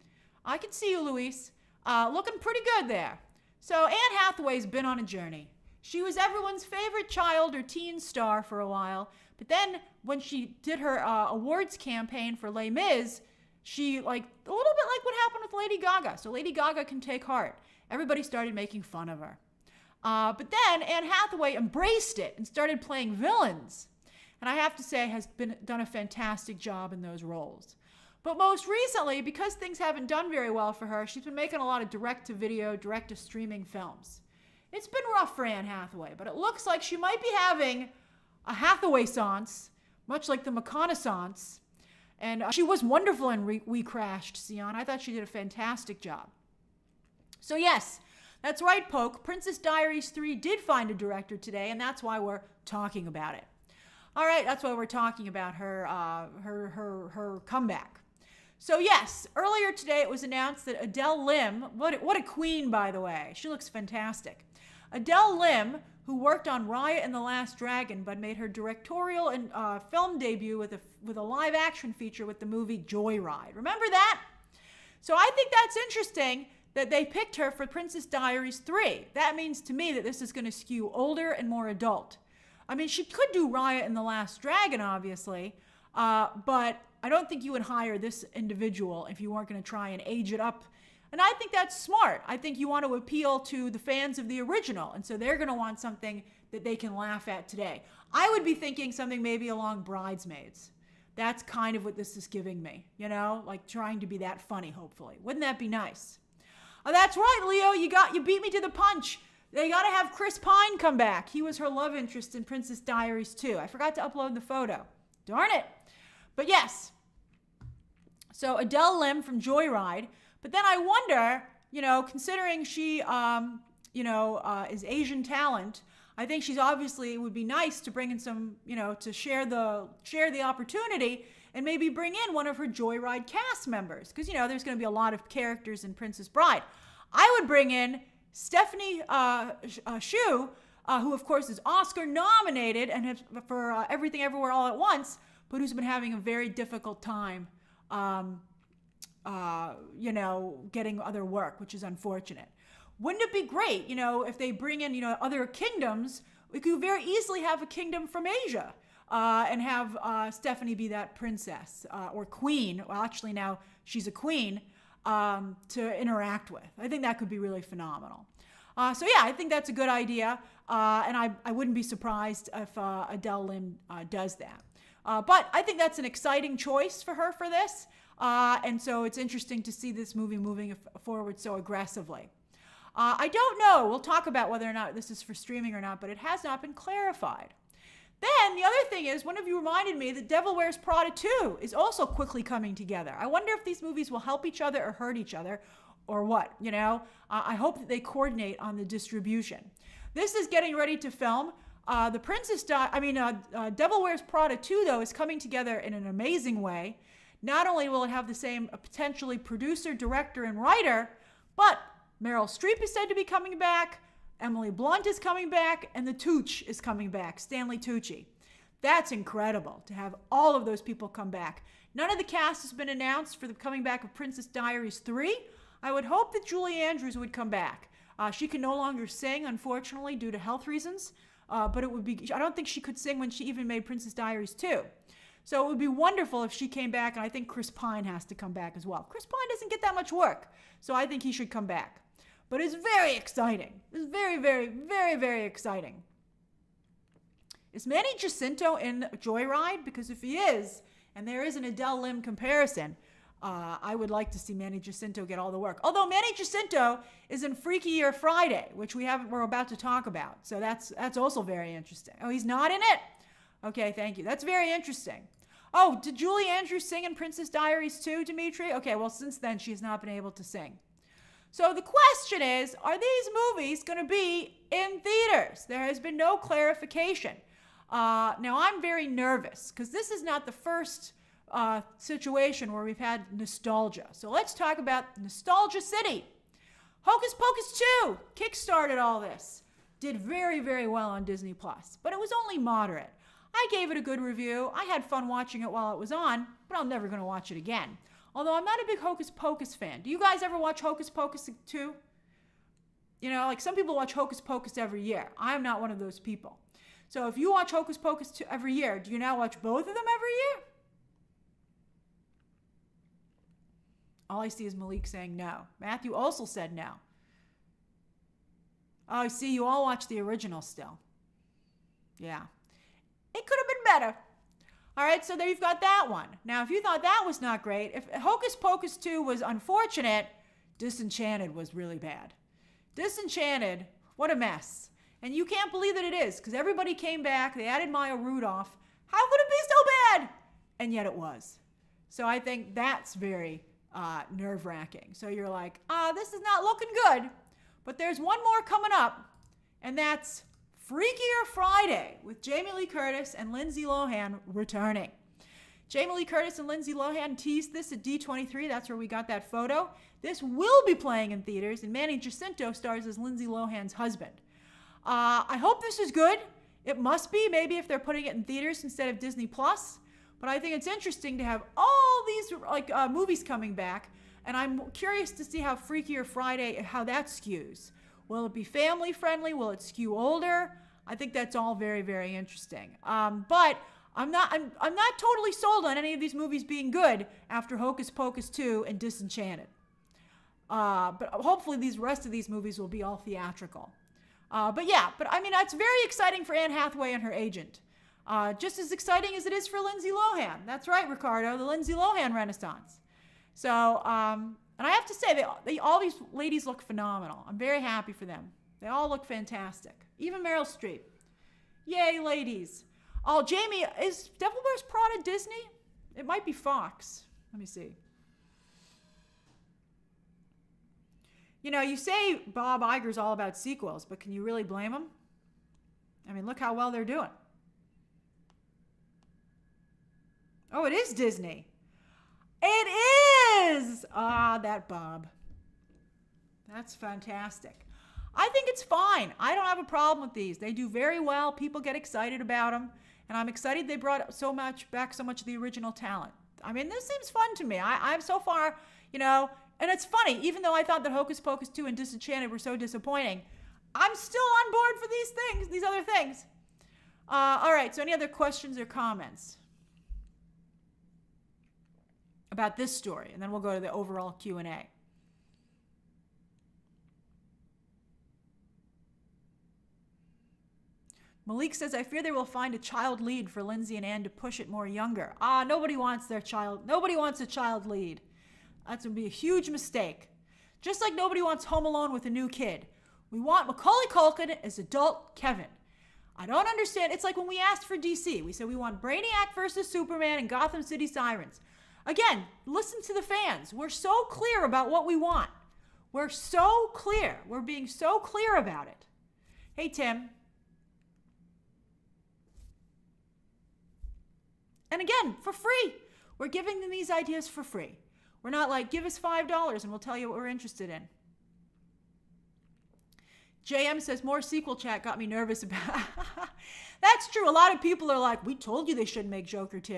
I can see you, Luis. Looking pretty good there. So Anne Hathaway's been on a journey. She was everyone's favorite child or teen star for a while. But then when she did her awards campaign for Les Mis, she, a little bit like what happened with Lady Gaga. So Lady Gaga can take heart. Everybody started making fun of her. But then Anne Hathaway embraced it and started playing villains. And I have to say has done a fantastic job in those roles. But most recently, because things haven't done very well for her, she's been making a lot of direct-to-video, direct-to-streaming films. It's been rough for Anne Hathaway, but it looks like she might be having a Hathaway-sance, much like the McConaissance. And she was wonderful in We Crashed, Sion. I thought she did a fantastic job. So yes, that's right, Poke. Princess Diaries 3 did find a director today, and that's why we're talking about it. All right, that's why we're talking about her comeback. So yes, earlier today it was announced that Adele Lim, what a queen, by the way. She looks fantastic. Adele Lim, who worked on Raya and the Last Dragon, but made her directorial and film debut with a live action feature with the movie Joyride. Remember that? So I think that's interesting that they picked her for Princess Diaries 3. That means to me that this is going to skew older and more adult. I mean, she could do Raya in The Last Dragon, obviously, but I don't think you would hire this individual if you weren't going to try and age it up. And I think that's smart. I think you want to appeal to the fans of the original, and so they're going to want something that they can laugh at today. I would be thinking something maybe along Bridesmaids. That's kind of what this is giving me, you know, like trying to be that funny, hopefully. Wouldn't that be nice? Oh, that's right, Leo. You beat me to the punch. They got to have Chris Pine come back. He was her love interest in Princess Diaries too. I forgot to upload the photo. Darn it. But yes. So Adele Lim from Joyride. But then I wonder, you know, considering she, is Asian talent, I think she's obviously, it would be nice to bring in some, you know, to share the opportunity and maybe bring in one of her Joyride cast members. Because, you know, there's going to be a lot of characters in Princess Bride. I would bring in Stephanie Hsu, who, of course, is Oscar nominated and has, for Everything Everywhere All at Once, but who's been having a very difficult time, getting other work, which is unfortunate. Wouldn't it be great, you know, if they bring in, you know, other kingdoms? We could very easily have a kingdom from Asia and have Stephanie be that princess or queen. Well, actually now she's a queen to interact with. I think that could be really phenomenal. So yeah, I think that's a good idea. And I wouldn't be surprised if Adele Lim does that. But I think that's an exciting choice for her for this. And so it's interesting to see this movie moving forward so aggressively. I don't know. We'll talk about whether or not this is for streaming or not, but it has not been clarified. Then the other thing is, one of you reminded me that Devil Wears Prada 2 is also quickly coming together. I wonder if these movies will help each other or hurt each other or what, you know? I hope that they coordinate on the distribution. This is getting ready to film. Devil Wears Prada 2, though, is coming together in an amazing way. Not only will it have the same potentially producer, director, and writer, but Meryl Streep is said to be coming back, Emily Blunt is coming back, and the Tooch is coming back, Stanley Tucci. That's incredible to have all of those people come back. None of the cast has been announced for the coming back of Princess Diaries 3. I would hope that Julie Andrews would come back. She can no longer sing, unfortunately, due to health reasons, but it would be, I don't think she could sing when she even made Princess Diaries 2. So it would be wonderful if she came back, and I think Chris Pine has to come back as well. Chris Pine doesn't get that much work, so I think he should come back. But it's very exciting. It's very, very, very, very exciting. Is Manny Jacinto in Joyride? Because if he is, and there is an Adele Lim comparison, I would like to see Manny Jacinto get all the work. Although Manny Jacinto is in Freakier Friday, which we're about to talk about. So that's also very interesting. Oh, he's not in it? Okay, thank you. That's very interesting. Oh, did Julie Andrews sing in Princess Diaries too, Dimitri? Okay, well, since then, she's not been able to sing. So the question is, are these movies going to be in theaters? There has been no clarification. Now, I'm very nervous because this is not the first situation where we've had nostalgia. So let's talk about Nostalgia City. Hocus Pocus 2 kickstarted all this. Did very, very well on Disney+, but it was only moderate. I gave it a good review. I had fun watching it while it was on, but I'm never going to watch it again. Although I'm not a big Hocus Pocus fan. Do you guys ever watch Hocus Pocus 2? You know, like some people watch Hocus Pocus every year. I'm not one of those people. So if you watch Hocus Pocus 2 every year, do you now watch both of them every year? All I see is Malik saying no. Matthew also said no. Oh, I see you all watch the original still. Yeah. It could have been better. All right, so there you've got that one. Now, if you thought that was not great, if Hocus Pocus 2 was unfortunate, Disenchanted was really bad. Disenchanted, what a mess. And you can't believe that it is, because everybody came back, they added Maya Rudolph. How could it be so bad? And yet it was. So I think that's very nerve-wracking. So you're like, this is not looking good. But there's one more coming up, and that's Freakier Friday with Jamie Lee Curtis and Lindsay Lohan returning. Jamie Lee Curtis and Lindsay Lohan teased this at D23. That's where we got that photo. This will be playing in theaters, and Manny Jacinto stars as Lindsay Lohan's husband. I hope this is good. It must be, maybe if they're putting it in theaters instead of Disney+. But I think it's interesting to have all these movies coming back, and I'm curious to see how Freakier Friday, how that skews. Will it be family friendly? Will it skew older? I think that's all very, very interesting. But I'm not totally sold on any of these movies being good after Hocus Pocus 2 and Disenchanted. But hopefully these rest of these movies will be all theatrical. But I mean, it's very exciting for Anne Hathaway and her agent. Just as exciting as it is for Lindsay Lohan. That's right, Ricardo, the Lindsay Lohan Renaissance. So, and I have to say, all these ladies look phenomenal. I'm very happy for them. They all look fantastic. Even Meryl Streep. Yay, ladies. Oh, Jamie, is Devil Wears Prada Disney? It might be Fox. Let me see. You know, you say Bob Iger's all about sequels, but can you really blame him? I mean, look how well they're doing. Oh, it is Disney. It is! Ah, that Bob. That's fantastic. I think it's fine. I don't have a problem with these. They do very well. People get excited about them. And I'm excited they brought back so much of the original talent. I mean, this seems fun to me. I'm so far, you know, and it's funny, even though I thought that Hocus Pocus 2 and Disenchanted were so disappointing, I'm still on board for these other things. All right, so any other questions or comments about this story? And then we'll go to the overall Q&A. Malik says, I fear they will find a child lead for Lindsay and Anne to push it more younger. Nobody wants a child lead. That's going to be a huge mistake. Just like nobody wants Home Alone with a new kid. We want Macaulay Culkin as adult Kevin. I don't understand. It's like when we asked for DC. We said we want Brainiac versus Superman and Gotham City Sirens. Again, listen to the fans. We're so clear about what we want. We're so clear. We're being so clear about it. Hey, Tim. And again, for free. We're giving them these ideas for free. We're not like, give us $5 and we'll tell you what we're interested in. JM says, more sequel chat got me nervous about. That's true. A lot of people are like, we told you they shouldn't make Joker 2.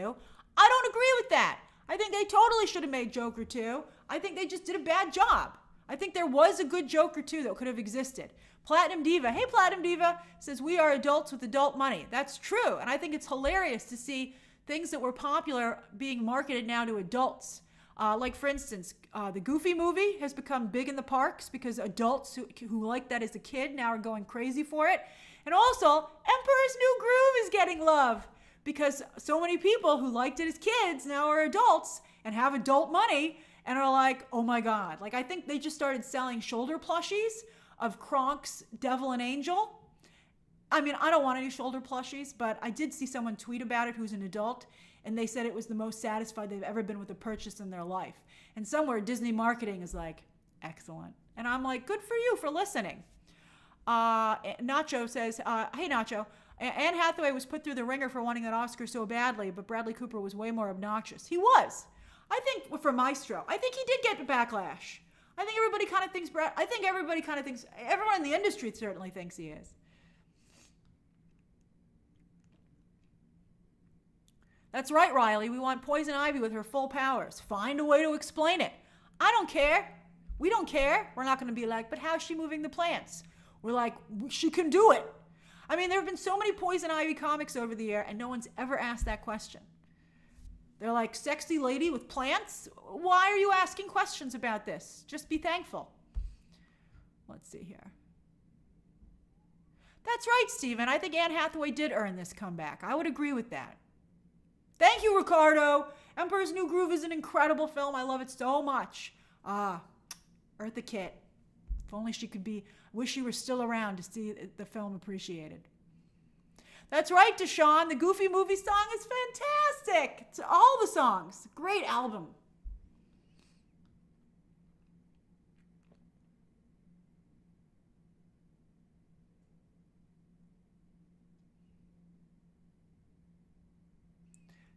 I don't agree with that. I think they totally should have made Joker 2. I think they just did a bad job. I think there was a good Joker 2 that could have existed. Platinum Diva, hey Platinum Diva, says, we are adults with adult money. That's true. And I think it's hilarious to see things that were popular being marketed now to adults. Like, for instance, the Goofy movie has become big in the parks because adults who liked that as a kid now are going crazy for it. And also, Emperor's New Groove is getting love because so many people who liked it as kids now are adults and have adult money and are like, oh my God. Like, I think they just started selling shoulder plushies of Kronk's Devil and Angel. I mean, I don't want any shoulder plushies, but I did see someone tweet about it who's an adult, and they said it was the most satisfied they've ever been with a purchase in their life. And somewhere Disney marketing is like, excellent. And I'm like, good for you for listening. Nacho says, hey Nacho, Anne Hathaway was put through the ringer for wanting that Oscar so badly, but Bradley Cooper was way more obnoxious. He was. I think for Maestro, I think he did get the backlash. I think everybody kind of thinks, everyone in the industry certainly thinks he is. That's right, Riley. We want Poison Ivy with her full powers. Find a way to explain it. I don't care. We don't care. We're not going to be like, but how's she moving the plants? We're like, she can do it. I mean, there have been so many Poison Ivy comics over the year, and no one's ever asked that question. They're like, sexy lady with plants? Why are you asking questions about this? Just be thankful. Let's see here. That's right, Stephen. I think Anne Hathaway did earn this comeback. I would agree with that. Thank you, Ricardo. Emperor's New Groove is an incredible film. I love it so much. Eartha Kitt. If only she could be, wish she were still around to see the film appreciated. That's right, Deshaun. The Goofy movie song is fantastic. It's all the songs. Great album.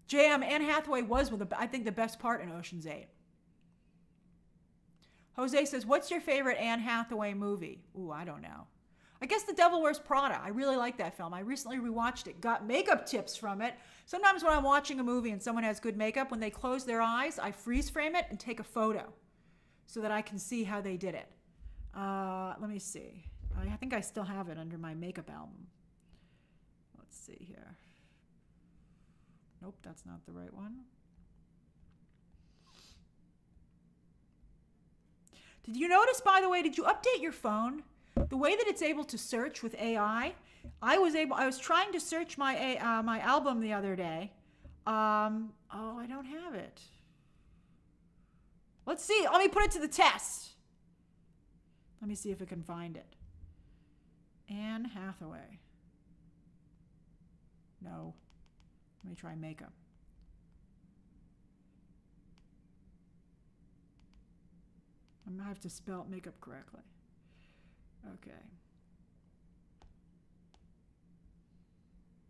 JM, Anne Hathaway was, I think, the best part in Ocean's 8. Jose says, what's your favorite Anne Hathaway movie? Ooh, I don't know. I guess The Devil Wears Prada. I really like that film. I recently rewatched it. Got makeup tips from it. Sometimes when I'm watching a movie and someone has good makeup, when they close their eyes, I freeze frame it and take a photo so that I can see how they did it. Let me see. I think I still have it under my makeup album. see here. Nope, that's not the right one. Did you notice, by the way, did you update your phone? The way that it's able to search with AI, I was trying to search my my album the other day. Oh, I don't have it. Let's see. Let me put it to the test. Let me see if I can find it. Anne Hathaway. No. Let me try makeup. I'm going to have to spell makeup correctly. Okay.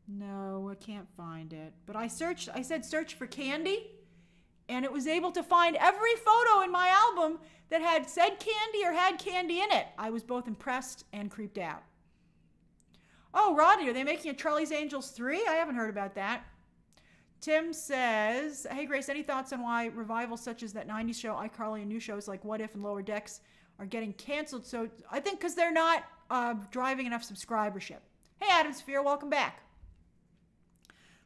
No, I can't find it. But I said search for candy, and it was able to find every photo in my album that had said candy or had candy in it. I was both impressed and creeped out. Oh, Rodney, are they making a Charlie's Angels 3? I haven't heard about that. Tim says, hey, Grace, any thoughts on why revivals such as that 90s show, iCarly, and new shows like What If and Lower Decks are getting canceled? So I think because they're not driving enough subscribership. Hey, Adam Sphere, welcome back.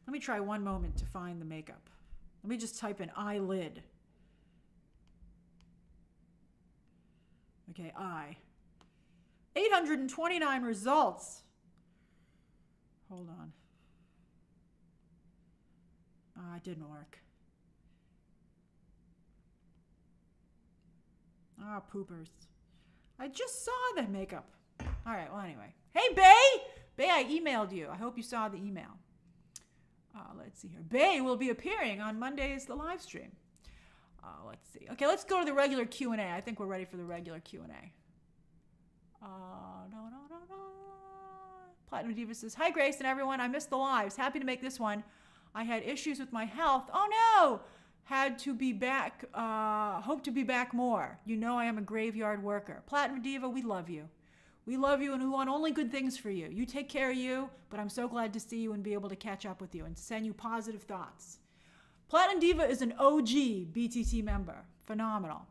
Let me try one moment to find the makeup. Let me just type in eyelid. Okay, eye. 829 results. Hold on. It didn't work. Poopers. I just saw the makeup. All right, well, anyway. Hey, Bay! Bay, I emailed you. I hope you saw the email. Let's see here. Bay will be appearing on Monday's the live stream. Let's see. Okay, let's go to the regular Q&A. I think we're ready for the regular Q&A. No. Platinum Diva says, hi, Grace and everyone. I missed the lives. Happy to make this one. I had issues with my health. Oh, no. Had to be back. Hope to be back more. You know I am a graveyard worker. Platinum Diva, we love you. We love you and we want only good things for you. You take care of you, but I'm so glad to see you and be able to catch up with you and send you positive thoughts. Platinum Diva is an OG BTT member. Phenomenal.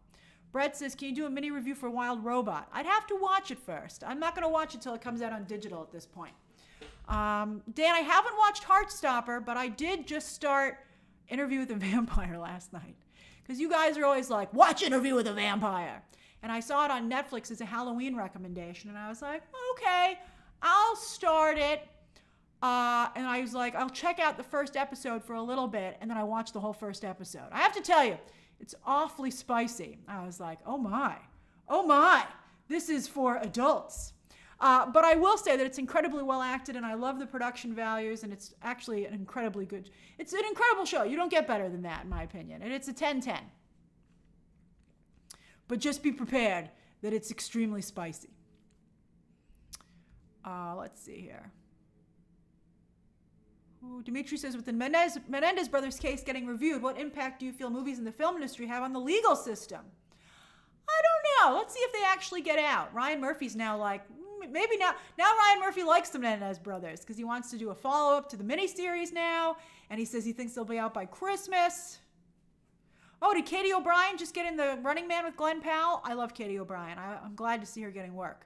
Brett says, can you do a mini review for Wild Robot? I'd have to watch it first. I'm not going to watch it until it comes out on digital at this point. Dan, I haven't watched Heartstopper, but I did just start Interview with a Vampire last night. Because you guys are always like, watch Interview with a Vampire. And I saw it on Netflix as a Halloween recommendation, and I was like, okay, I'll start it. And I was like, I'll check out the first episode for a little bit, and then I watched the whole first episode. I have to tell you, it's awfully spicy. I was like, oh my, this is for adults. But I will say that it's incredibly well acted, and I love the production values, and it's actually an incredibly good, it's an incredible show. You don't get better than that, in my opinion. And it's a 10/10. But just be prepared that it's extremely spicy. Let's see here. Ooh, Dimitri says, with the Menendez brothers case getting reviewed, what impact do you feel movies in the film industry have on the legal system? I don't know. Let's see if they actually get out. Ryan Murphy's now like, maybe now Ryan Murphy likes the Menendez brothers because he wants to do a follow-up to the miniseries now, and he says he thinks they'll be out by Christmas. Oh, did Katie O'Brien just get in the Running Man with Glenn Powell? I love Katie O'Brien. I'm glad to see her getting work.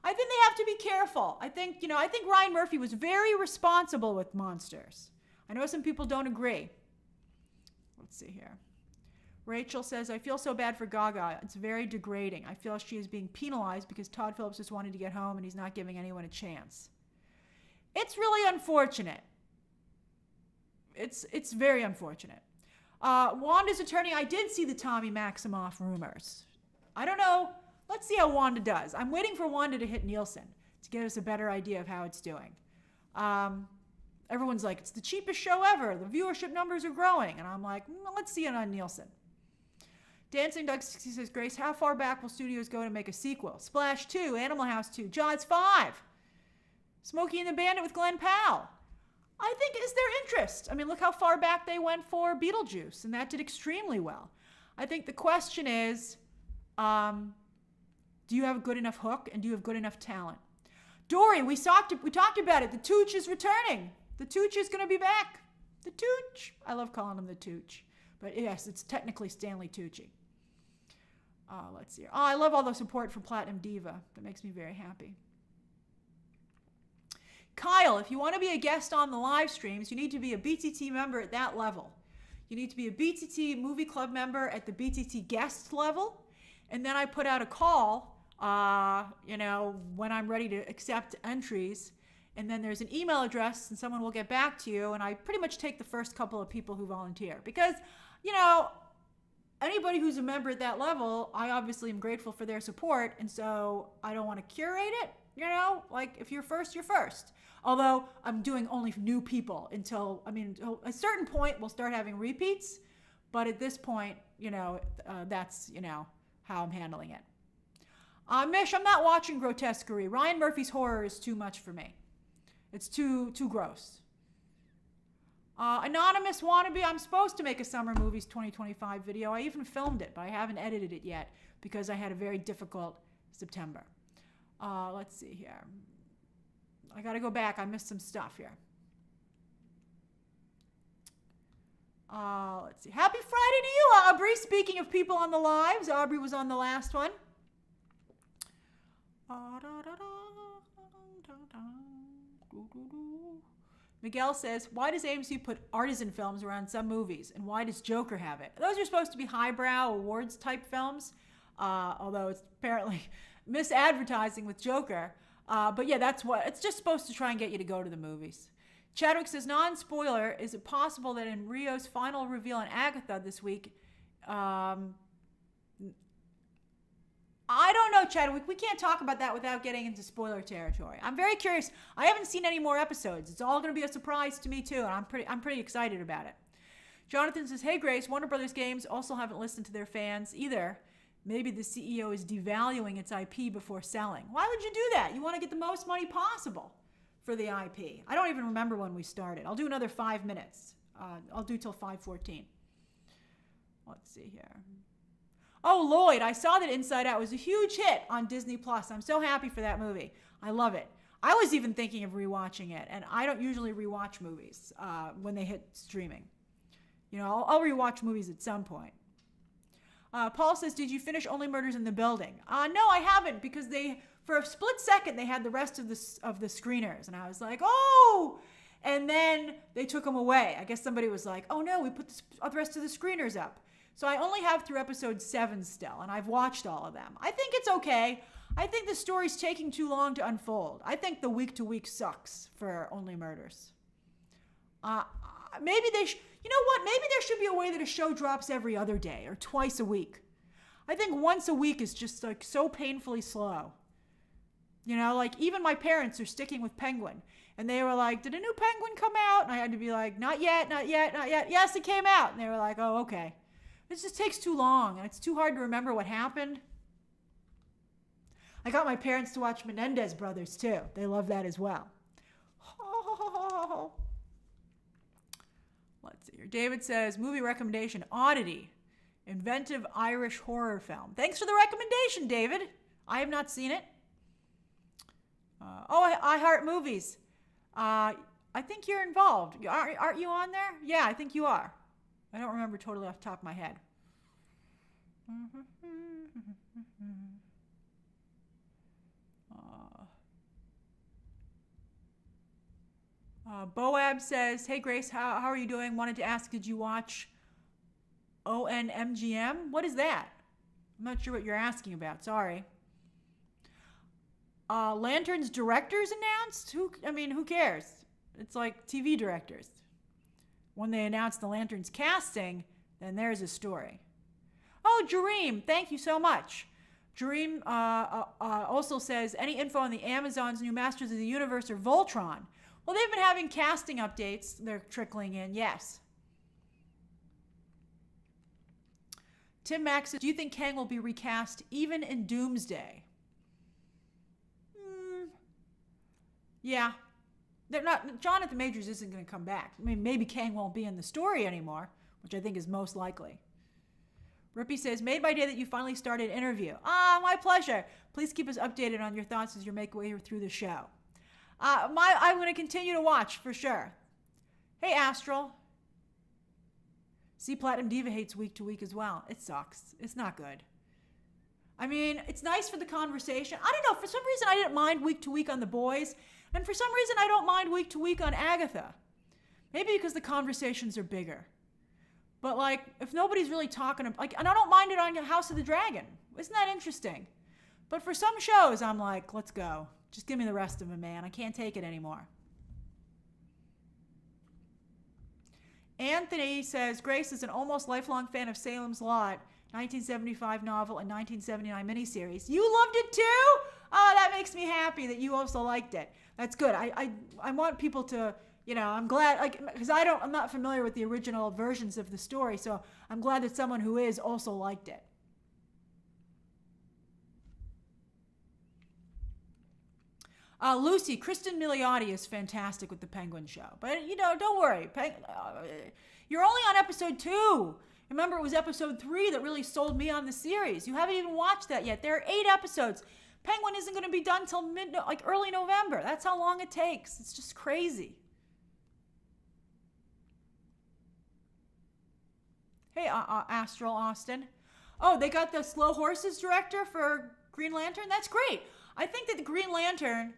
I think they have to be careful. I think Ryan Murphy was very responsible with Monsters. I know some people don't agree. Let's see here. Rachel says, I feel so bad for Gaga. It's very degrading. I feel she is being penalized because Todd Phillips just wanted to get home and he's not giving anyone a chance. It's really unfortunate. It's very unfortunate. Wanda's attorney, I did see the Tommy Maximoff rumors. I don't know. Let's see how Wanda does. I'm waiting for Wanda to hit Nielsen to get us a better idea of how it's doing. Everyone's like, it's the cheapest show ever. The viewership numbers are growing. And I'm like, let's see it on Nielsen. Dancing Doug 60 says, Grace, how far back will studios go to make a sequel? Splash 2, Animal House 2, Jaws 5, Smokey and the Bandit with Glenn Powell. I think is their interest. I mean, look how far back they went for Beetlejuice, and that did extremely well. I think the question is, do you have a good enough hook, and do you have good enough talent? Dory, we talked about it. The Tooch is returning. The Tooch is going to be back. The Tooch. I love calling him the Tooch. But yes, it's technically Stanley Tucci. Let's see. I love all the support from Platinum Diva. That makes me very happy. Kyle, if you want to be a guest on the live streams, you need to be a BTT member at that level. You need to be a BTT Movie Club member at the BTT guest level. And then I put out a call, when I'm ready to accept entries. And then there's an email address and someone will get back to you. And I pretty much take the first couple of people who volunteer. Because, anybody who's a member at that level, I obviously am grateful for their support. And so I don't want to curate it. If you're first, you're first. Although I'm doing only new people until a certain point we'll start having repeats. But at this point, that's, how I'm handling it. Mish, I'm not watching Grotesquerie. Ryan Murphy's horror is too much for me. It's too gross. Anonymous Wannabe, I'm supposed to make a Summer Movies 2025 video. I even filmed it, but I haven't edited it yet because I had a very difficult September. Let's see here. I got to go back. I missed some stuff here. Let's see. Happy Friday to you, Aubrey. Speaking of people on the lives, Aubrey was on the last one. Miguel says, why does AMC put artisan films around some movies? And why does Joker have it? Those are supposed to be highbrow awards type films, although it's apparently misadvertising with Joker. But yeah, that's what it's just supposed to try and get you to go to the movies. Chadwick says, non-spoiler, is it possible that in Rio's final reveal on Agatha this week, I don't know, Chadwick. We can't talk about that without getting into spoiler territory. I'm very curious. I haven't seen any more episodes. It's all going to be a surprise to me too, and I'm pretty excited about it. Jonathan says, hey Grace, Warner Brothers Games also haven't listened to their fans either. Maybe the CEO is devaluing its IP before selling. Why would you do that? You want to get the most money possible for the IP. I don't even remember when we started. I'll do another 5 minutes. I'll do till 5:14. Let's see here. Oh, Lloyd, I saw that Inside Out was a huge hit on Disney+. I'm so happy for that movie. I love it. I was even thinking of rewatching it, and I don't usually rewatch movies when they hit streaming. I'll rewatch movies at some point. Paul says, did you finish Only Murders in the Building? No, I haven't, because for a split second, they had the rest of the screeners, and I was like, oh! And then they took them away. I guess somebody was like, oh no, we put the rest of the screeners up. So I only have through episode 7 still, and I've watched all of them. I think it's okay. I think the story's taking too long to unfold. I think the week-to-week sucks for Only Murders. Maybe you know what? Maybe there should be a way that a show drops every other day or twice a week. I think once a week is just like so painfully slow. Even my parents are sticking with Penguin. And they were like, did a new Penguin come out? And I had to be like, not yet, not yet, not yet. Yes, it came out. And they were like, oh, okay. It just takes too long, and it's too hard to remember what happened. I got my parents to watch Menendez Brothers, too. They love that as well. Let's see here. David says, movie recommendation, Oddity, inventive Irish horror film. Thanks for the recommendation, David. I have not seen it. I Heart Movies. I think you're involved. Aren't you on there? Yeah, I think you are. I don't remember totally off the top of my head. Boab says, hey Grace, how are you doing? Wanted to ask, did you watch ONMGM? What is that? I'm not sure what you're asking about. Sorry. Lantern's directors announced? Who cares? It's like TV directors. When they announce the Lantern's casting, then there's a story. Oh, Jareem, thank you so much. Jareem also says, any info on the Amazon's new Masters of the Universe or Voltron? Well, they've been having casting updates. They're trickling in, yes. Tim Max says, do you think Kang will be recast even in Doomsday? Yeah. Jonathan Majors isn't going to come back. Maybe Kang won't be in the story anymore, which I think is most likely. Rippy says, made my day that you finally started an interview. My pleasure. Please keep us updated on your thoughts as you make your way through the show. I'm going to continue to watch for sure. Hey, Astral. See, Platinum Diva hates week to week as well. It sucks. It's not good. It's nice for the conversation. I don't know. For some reason, I didn't mind week to week on The Boys. And for some reason, I don't mind week to week on Agatha. Maybe because the conversations are bigger. But like, if nobody's really talking, like, and I don't mind it on House of the Dragon. Isn't that interesting? But for some shows, I'm like, let's go. Just give me the rest of them, man. I can't take it anymore. Anthony says, Grace is an almost lifelong fan of Salem's Lot, 1975 novel and 1979 miniseries. You loved it too? Oh, that makes me happy that you also liked it. That's good. I want people to, you know, I'm glad, like, because I'm not familiar with the original versions of the story, so I'm glad that someone who is also liked it. Lucy, Kristen Milioti is fantastic with the Penguin show. But, you know, don't worry. You're only on episode 2. Remember, it was episode 3 that really sold me on the series. You haven't even watched that yet. There are 8 episodes. Penguin isn't going to be done till early November. That's how long it takes. It's just crazy. Hey, Astral Austin. Oh, they got the Slow Horses director for Green Lantern? That's great. I think that the Green Lantern...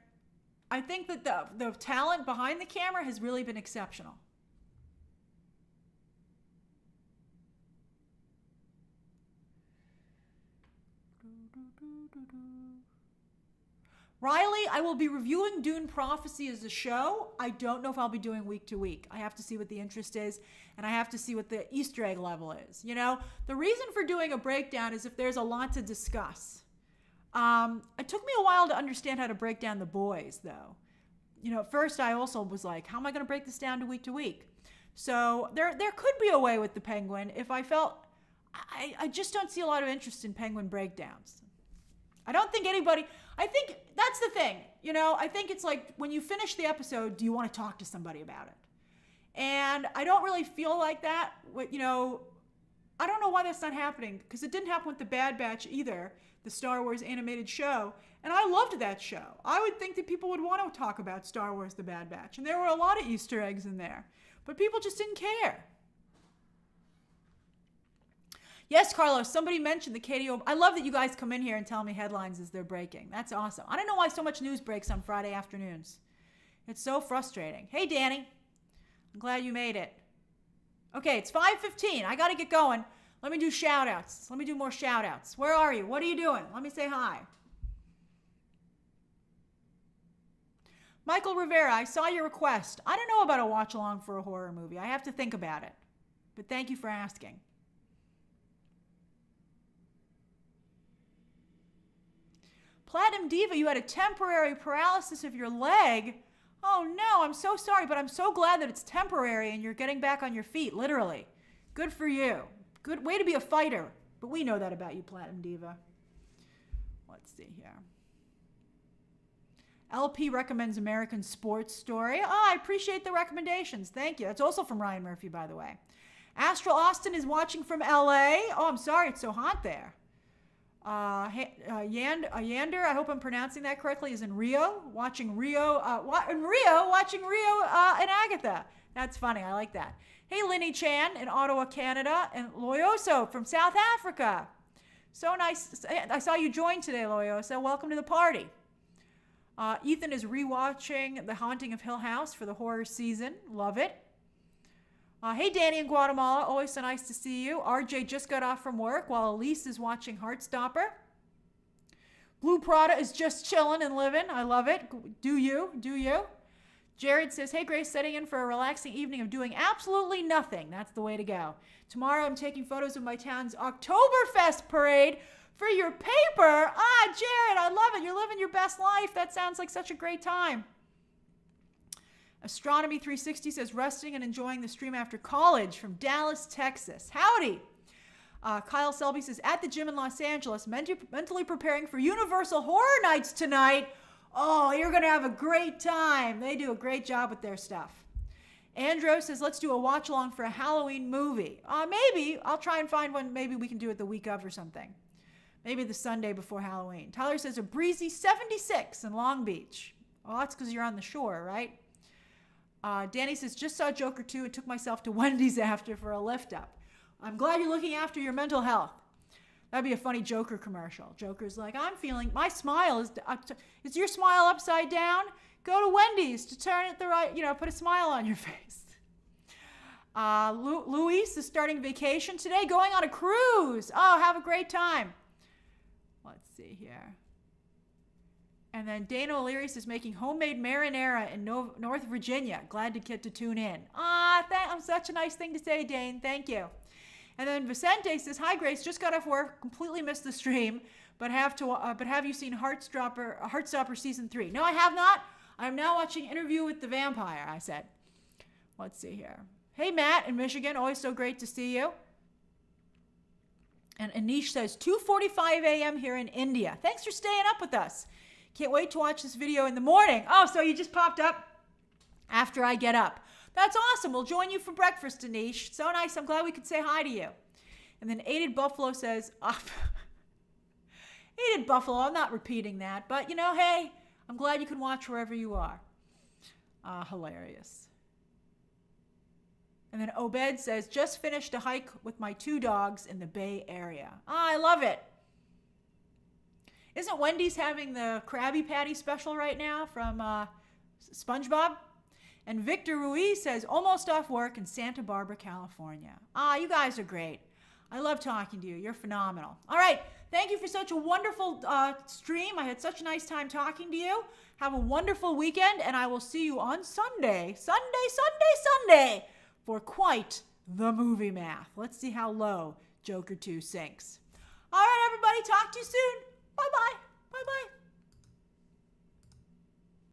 I think that the talent behind the camera has really been exceptional. Riley, I will be reviewing Dune Prophecy as a show. I don't know if I'll be doing week to week. I have to see what the interest is, and I have to see what the Easter egg level is. You know, the reason for doing a breakdown is if there's a lot to discuss. It took me a while to understand how to break down The Boys, though. You know, at first I also was like, how am I going to break this down to week? So there could be a way with the Penguin if I felt... I just don't see a lot of interest in Penguin breakdowns. I don't think anybody... I think that's the thing. You know, I think it's like when you finish the episode, do you want to talk to somebody about it? And I don't really feel like that. You know, I don't know why that's not happening, because it didn't happen with The Bad Batch either, the Star Wars animated show, and I loved that show. I would think that people would want to talk about Star Wars The Bad Batch, and there were a lot of Easter eggs in there, but people just didn't care. Yes, Carlos, somebody mentioned the KDO. I love that you guys come in here and tell me headlines as they're breaking. That's awesome. I don't know why so much news breaks on Friday afternoons. It's so frustrating. Hey, Danny. I'm glad you made it. Okay, it's 5:15. I got to get going. Let me do shout-outs. Let me do more shout-outs. Where are you? What are you doing? Let me say hi. Michael Rivera, I saw your request. I don't know about a watch-along for a horror movie. I have to think about it. But thank you for asking. Platinum Diva, you had a temporary paralysis of your leg. Oh, no, I'm so sorry, but I'm so glad that it's temporary and you're getting back on your feet, literally. Good for you. Good way to be a fighter. But we know that about you, Platinum Diva. Let's see here. LP recommends American Sports Story. Oh, I appreciate the recommendations. Thank you. That's also from Ryan Murphy, by the way. Astral Austin is watching from LA. Oh, I'm sorry. It's so hot there. Yander, I hope I'm pronouncing that correctly, is in Rio. Watching Rio and Agatha. That's funny. I like that. Hey, Linny Chan in Ottawa, Canada, and Loyoso from South Africa. So nice. I saw you join today, Loyoso. Welcome to the party. Ethan is rewatching The Haunting of Hill House for the horror season. Love it. Hey, Danny in Guatemala. Always so nice to see you. RJ just got off from work while Elise is watching Heartstopper. Blue Prada is just chilling and living. I love it. Do you? Do you? Jared says, hey, Grace, setting in for a relaxing evening of doing absolutely nothing. That's the way to go. Tomorrow I'm taking photos of my town's Oktoberfest parade for your paper. Jared, I love it. You're living your best life. That sounds like such a great time. Astronomy 360 says, resting and enjoying the stream after college from Dallas, Texas. Howdy. Kyle Selby says, at the gym in Los Angeles, mentally preparing for Universal Horror Nights tonight. Oh, you're going to have a great time. They do a great job with their stuff. Andrew says, let's do a watch along for a Halloween movie. Maybe. I'll try and find one. Maybe we can do it the week of or something. Maybe the Sunday before Halloween. Tyler says, a breezy 76 in Long Beach. Oh, that's because you're on the shore, right? Danny says, just saw Joker 2 and took myself to Wendy's after for a lift up. I'm glad you're looking after your mental health. That'd be a funny Joker commercial. Joker's like, I'm feeling, my smile is your smile upside down? Go to Wendy's to turn it the right, put a smile on your face. Luis is starting vacation today, going on a cruise. Oh, have a great time. Let's see here. And then Dana O'Leary is making homemade marinara in North Virginia. Glad to get to tune in. Such a nice thing to say, Dane. Thank you. And then Vicente says, hi, Grace. Just got off work. Completely missed the stream. But have you seen Heartstopper Season 3? No, I have not. I'm now watching Interview with the Vampire, I said. Let's see here. Hey, Matt in Michigan. Always so great to see you. And Anish says, 2:45 a.m. here in India. Thanks for staying up with us. Can't wait to watch this video in the morning. Oh, so you just popped up after I get up. That's awesome. We'll join you for breakfast, Anish. So nice. I'm glad we could say hi to you. And then Aided Buffalo says, Aided Buffalo, I'm not repeating that. But, hey, I'm glad you can watch wherever you are. Hilarious. And then Obed says, just finished a hike with my 2 dogs in the Bay Area. I love it. Isn't Wendy's having the Krabby Patty special right now from SpongeBob? And Victor Ruiz says, almost off work in Santa Barbara, California. You guys are great. I love talking to you. You're phenomenal. All right. Thank you for such a wonderful stream. I had such a nice time talking to you. Have a wonderful weekend, and I will see you on Sunday, for quite the movie math. Let's see how low Joker 2 sinks. All right, everybody. Talk to you soon.